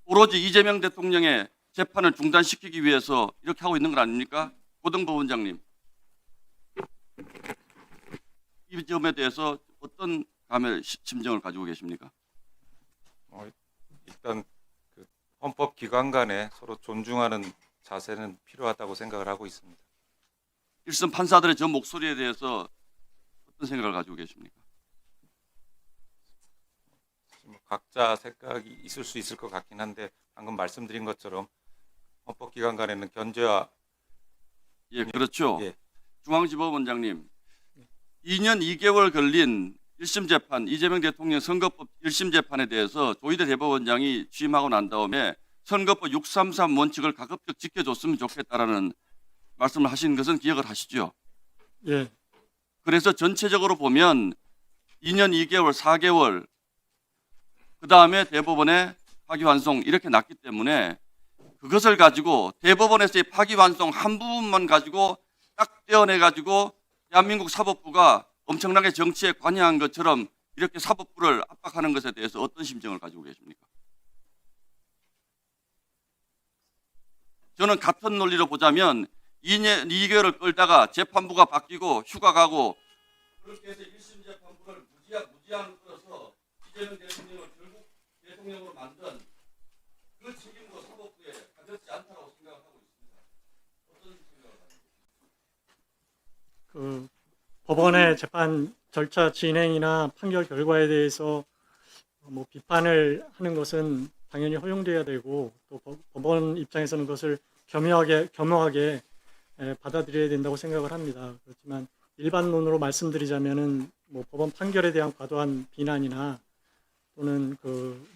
오로지 이재명 대통령의 재판을 중단시키기 위해서 이렇게 하고 있는 건 아닙니까? 고등법원장님. 이 점에 대해서 어떤 감의 심정을 가지고 계십니까? 일단 그 헌법 기관 간에 서로 존중하는 자세는 필요하다고 생각을 하고 있습니다. 일선 판사들의 저 목소리에 대해서 어떤 생각을 가지고 계십니까? 각자 생각이 있을 수 있을 것 같긴 한데 방금 말씀드린 것처럼 헌법 기관 간에는 견제와 예, 그렇죠. 예. 중앙지법원장님, 2년 2개월 걸린 1심 재판, 이재명 대통령 선거법 1심 재판에 대해서 조희대 대법원장이 취임하고 난 다음에 선거법 633 원칙을 가급적 지켜줬으면 좋겠다라는 말씀을 하신 것은 기억을 하시죠? 예. 그래서 전체적으로 보면 2년 2개월, 4개월, 그 다음에 대법원의 파기환송 이렇게 났기 때문에 그것을 가지고 대법원에서의 파기환송 한 부분만 가지고 딱 떼어내가지고 대한민국 사법부가 엄청나게 정치에 관여한 것처럼 이렇게 사법부를 압박하는 것에 대해서 어떤 심정을 가지고 계십니까? 저는 같은 논리로 보자면 2년 2개월을 끌다가 재판부가 바뀌고 휴가 가고 그렇게 해서 1심 재판부를 무지한 끌어서 이재명 대통령을 결국 대통령으로 만든 그 책임도 사법부에 가볍지 않다고 생각하고 있습니다. 어떤 생각을 하십니까? 그 법원의 재판 절차 진행이나 판결 결과에 대해서 뭐 비판을 하는 것은 당연히 허용돼야 되고 또 법원 입장에서는 그것을 겸허하게 받아들여야 된다고 생각을 합니다. 그렇지만 일반론으로 말씀드리자면은 뭐 법원 판결에 대한 과도한 비난이나 또는 그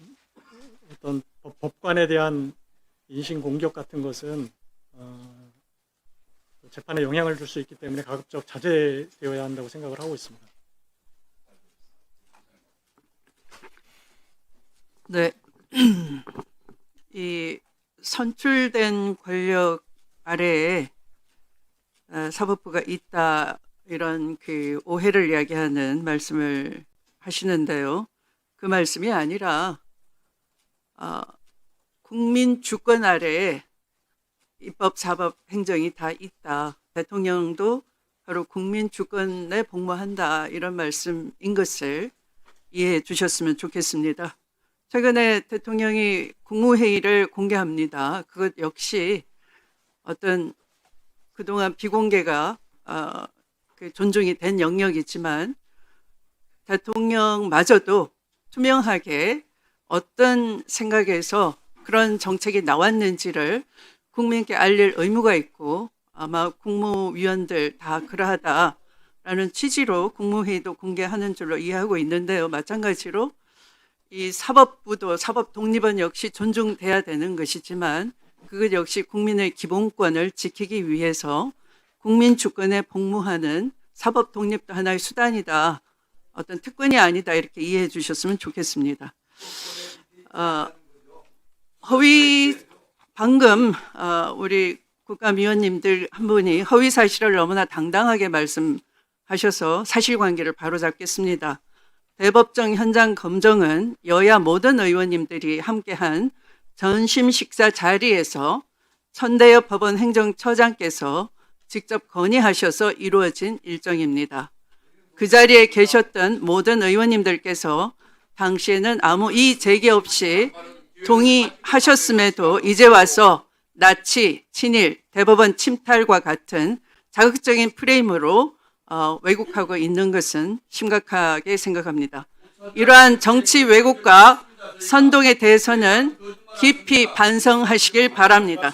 어떤 법관에 대한 인신 공격 같은 것은 재판에 영향을 줄 수 있기 때문에 가급적 자제되어야 한다고 생각을 하고 있습니다. 네. 이 선출된 권력 아래에 사법부가 있다 이런 그 오해를 이야기하는 말씀을 하시는데요. 그 말씀이 아니라 국민 주권 아래에 입법, 사법, 행정이 다 있다. 대통령도 바로 국민 주권에 복무한다. 이런 말씀인 것을 이해해 주셨으면 좋겠습니다. 최근에 대통령이 국무회의를 공개합니다. 그것 역시 어떤 그동안 비공개가 존중이 된 영역이지만 대통령마저도 투명하게 어떤 생각에서 그런 정책이 나왔는지를 국민께 알릴 의무가 있고 아마 국무위원들 다 그러하다라는 취지로 국무회의도 공개하는 줄로 이해하고 있는데요. 마찬가지로 이 사법부도 사법 독립은 역시 존중돼야 되는 것이지만 그것 역시 국민의 기본권을 지키기 위해서 국민 주권에 복무하는 사법 독립도 하나의 수단이다. 어떤 특권이 아니다. 이렇게 이해해 주셨으면 좋겠습니다. 방금 우리 국감위원님들 한 분이 허위 사실을 너무나 당당하게 말씀하셔서 사실관계를 바로잡겠습니다. 대법정 현장 검증은 여야 모든 의원님들이 함께한 전심 식사 자리에서 천대엽 법원 행정처장께서 직접 건의하셔서 이루어진 일정입니다. 그 자리에 계셨던 모든 의원님들께서 당시에는 아무 이의 제기 없이 동의하셨음에도 이제 와서 나치, 친일, 대법원 침탈과 같은 자극적인 프레임으로 왜곡하고 있는 것은 심각하게 생각합니다. 이러한 정치 왜곡과 선동에 대해서는 깊이 반성하시길 바랍니다.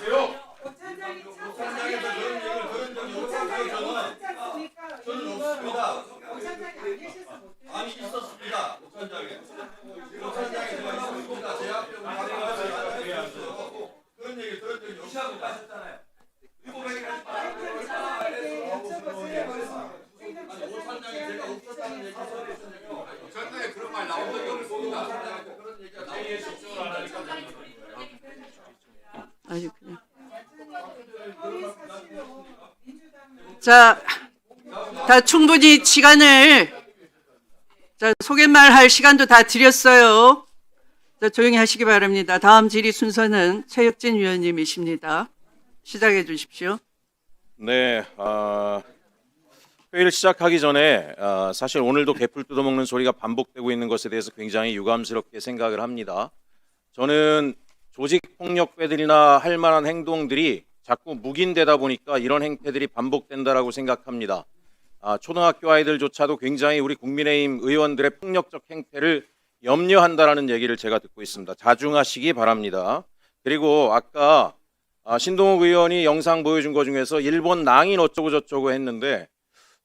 자, 다 충분히 시간을 소개말 할 시간도 다 드렸어요. 자, 조용히 하시기 바랍니다. 다음 질의 순서는 최혁진 위원님이십니다. 시작해 주십시오. 네, 회의를 시작하기 전에 사실 오늘도 개풀 뜯어먹는 소리가 반복되고 있는 것에 대해서 굉장히 유감스럽게 생각을 합니다. 저는 조직폭력배들이나 할 만한 행동들이 자꾸 묵인되다 보니까 이런 행태들이 반복된다라고 생각합니다. 초등학교 아이들조차도 굉장히 우리 국민의힘 의원들의 폭력적 행태를 염려한다라는 얘기를 제가 듣고 있습니다. 자중하시기 바랍니다. 그리고 아까 신동욱 의원이 영상 보여준 것 중에서 일본 낭인 어쩌고 저쩌고 했는데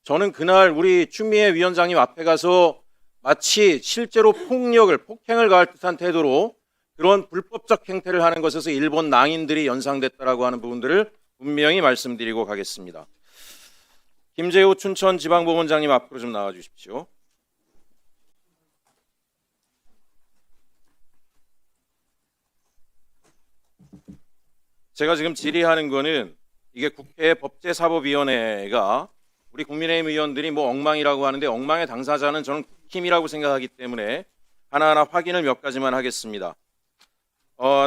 저는 그날 우리 추미애 위원장님 앞에 가서 마치 실제로 폭행을 가할 듯한 태도로 그런 불법적 행태를 하는 것에서 일본 낭인들이 연상됐다라고 하는 부분들을 분명히 말씀드리고 가겠습니다. 김재호 춘천지방법원장님 앞으로 좀 나와 주십시오. 제가 지금 질의하는 거는 이게 국회 법제사법위원회가 우리 국민의힘 의원들이 뭐 엉망이라고 하는데 엉망의 당사자는 저는 국힘이라고 생각하기 때문에 하나하나 확인을 몇 가지만 하겠습니다.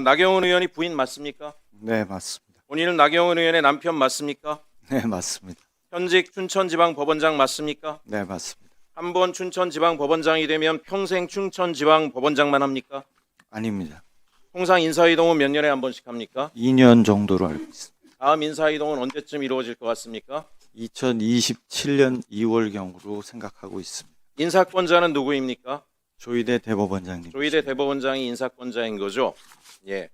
나경원 의원이 부인 맞습니까? 네, 맞습니다. 본인은 나경원 의원의 남편 맞습니까? 네, 맞습니다. 현직 춘천지방법원장 맞습니까? 네, 맞습니다. 한 번 춘천지방법원장이 되면 평생 춘천지방법원장만 합니까? 아닙니다. 통상 인사이동은 몇 년에 한 번씩 합니까? 2년 정도로 알고 있습니다. 다음 인사이동은 언제쯤 이루어질 것 같습니까? 2027년 2월경으로 생각하고 있습니다. 인사권자는 누구입니까? 조희대 대법원장님. 조희대 대법원장이 인사권자인 거죠. 예.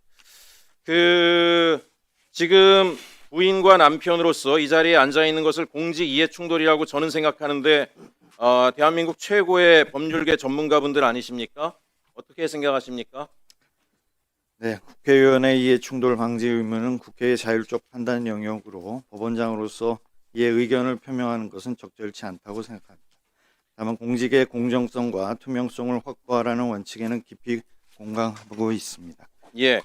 지금 부인과 남편으로서 이 자리에 앉아 있는 것을 공직 이해 충돌이라고 저는 생각하는데 대한민국 최고의 법률계 전문가분들 아니십니까? 어떻게 생각하십니까? 네, 국회의원의 이해 충돌 방지 의무는 국회의 자율적 판단 영역으로 법원장으로서 이해 의견을 표명하는 것은 적절치 않다고 생각합니다. 다만 공직의 공정성과 투명성을 확보하라는 원칙에는 깊이 공감하고 있습니다. 예.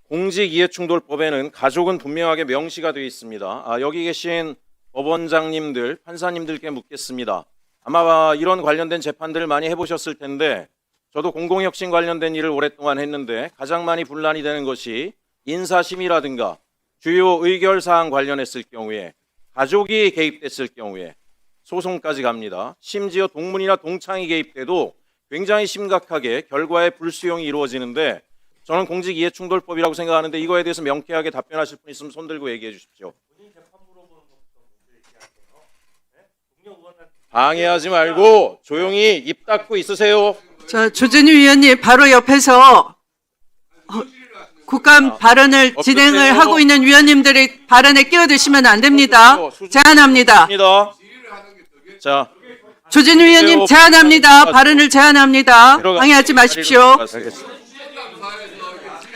공직이해충돌법에는 가족은 분명하게 명시가 되어 있습니다. 여기 계신 법원장님들, 판사님들께 묻겠습니다. 아마 이런 관련된 재판들을 많이 해보셨을 텐데 저도 공공혁신 관련된 일을 오랫동안 했는데 가장 많이 분란이 되는 것이 인사심의라든가 주요 의결사항 관련했을 경우에 가족이 개입됐을 경우에 소송까지 갑니다. 심지어 동문이나 동창이 개입돼도 굉장히 심각하게 결과의 불수용이 이루어지는데 저는 공직이해충돌법이라고 생각하는데 이거에 대해서 명쾌하게 답변하실 분 있으면 손 들고 얘기해 주십시오. 방해하지 말고 조용히 입 닫고 있으세요. 자, 조진우 위원님 바로 옆에서 국감 발언을 진행을 하고 있는 위원님들의 발언에 끼어드시면 안 됩니다. 제안합니다. 자, 조진우 위원님 제안합니다. 발언을 제안합니다. 방해하지 마십시오.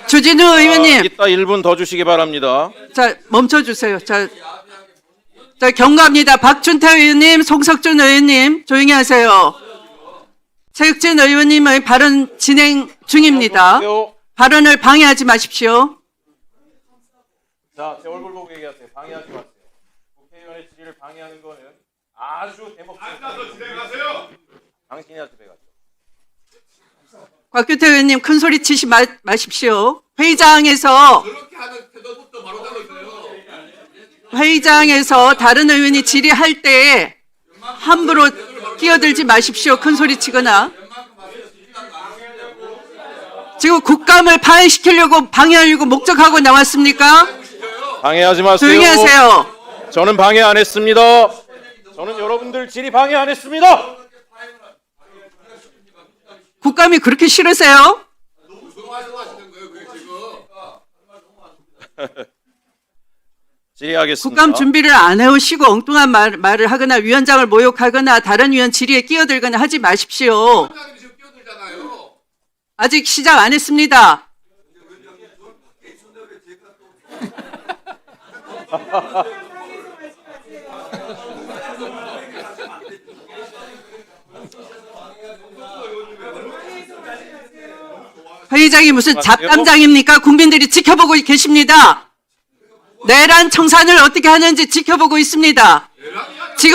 조진우 의원님. 이따 1분 더 주시기 바랍니다. 자, 멈춰주세요. 자, 경고합니다. 박준태 의원님, 송석준 의원님, 조용히 하세요. 최혁진 의원님의 발언 진행 중입니다. 발언을 방해하지 마십시오. 자, 제 얼굴 보고 얘기하세요. 방해하지 마세요. 국회의원의 질의를 방해하는 거는 아주 대목적입니다. 앉아서 진행하세요. 당신이 아주 배가. 곽규태 의원님 큰 소리 치지 마십시오. 회의장에서 다른 의원이 질의할 때 함부로 끼어들지 마십시오. 큰 소리 치거나. 지금 국감을 파행시키려고 방해하려고 목적하고 나왔습니까? 방해하지 마세요. 조용히 하세요. 저는 방해 안 했습니다. 저는 여러분들 질의 방해 안 했습니다. 국감이 그렇게 싫으세요? 질의하겠습니다. 국감 준비를 안 해오시고 엉뚱한 말을 하거나 위원장을 모욕하거나 다른 위원 질의에 끼어들거나 하지 마십시오. 아직 시작 안 했습니다. 회의장이 무슨 잡담장입니까? 국민들이 지켜보고 계십니다. 내란 청산을 어떻게 하는지 지켜보고 있습니다.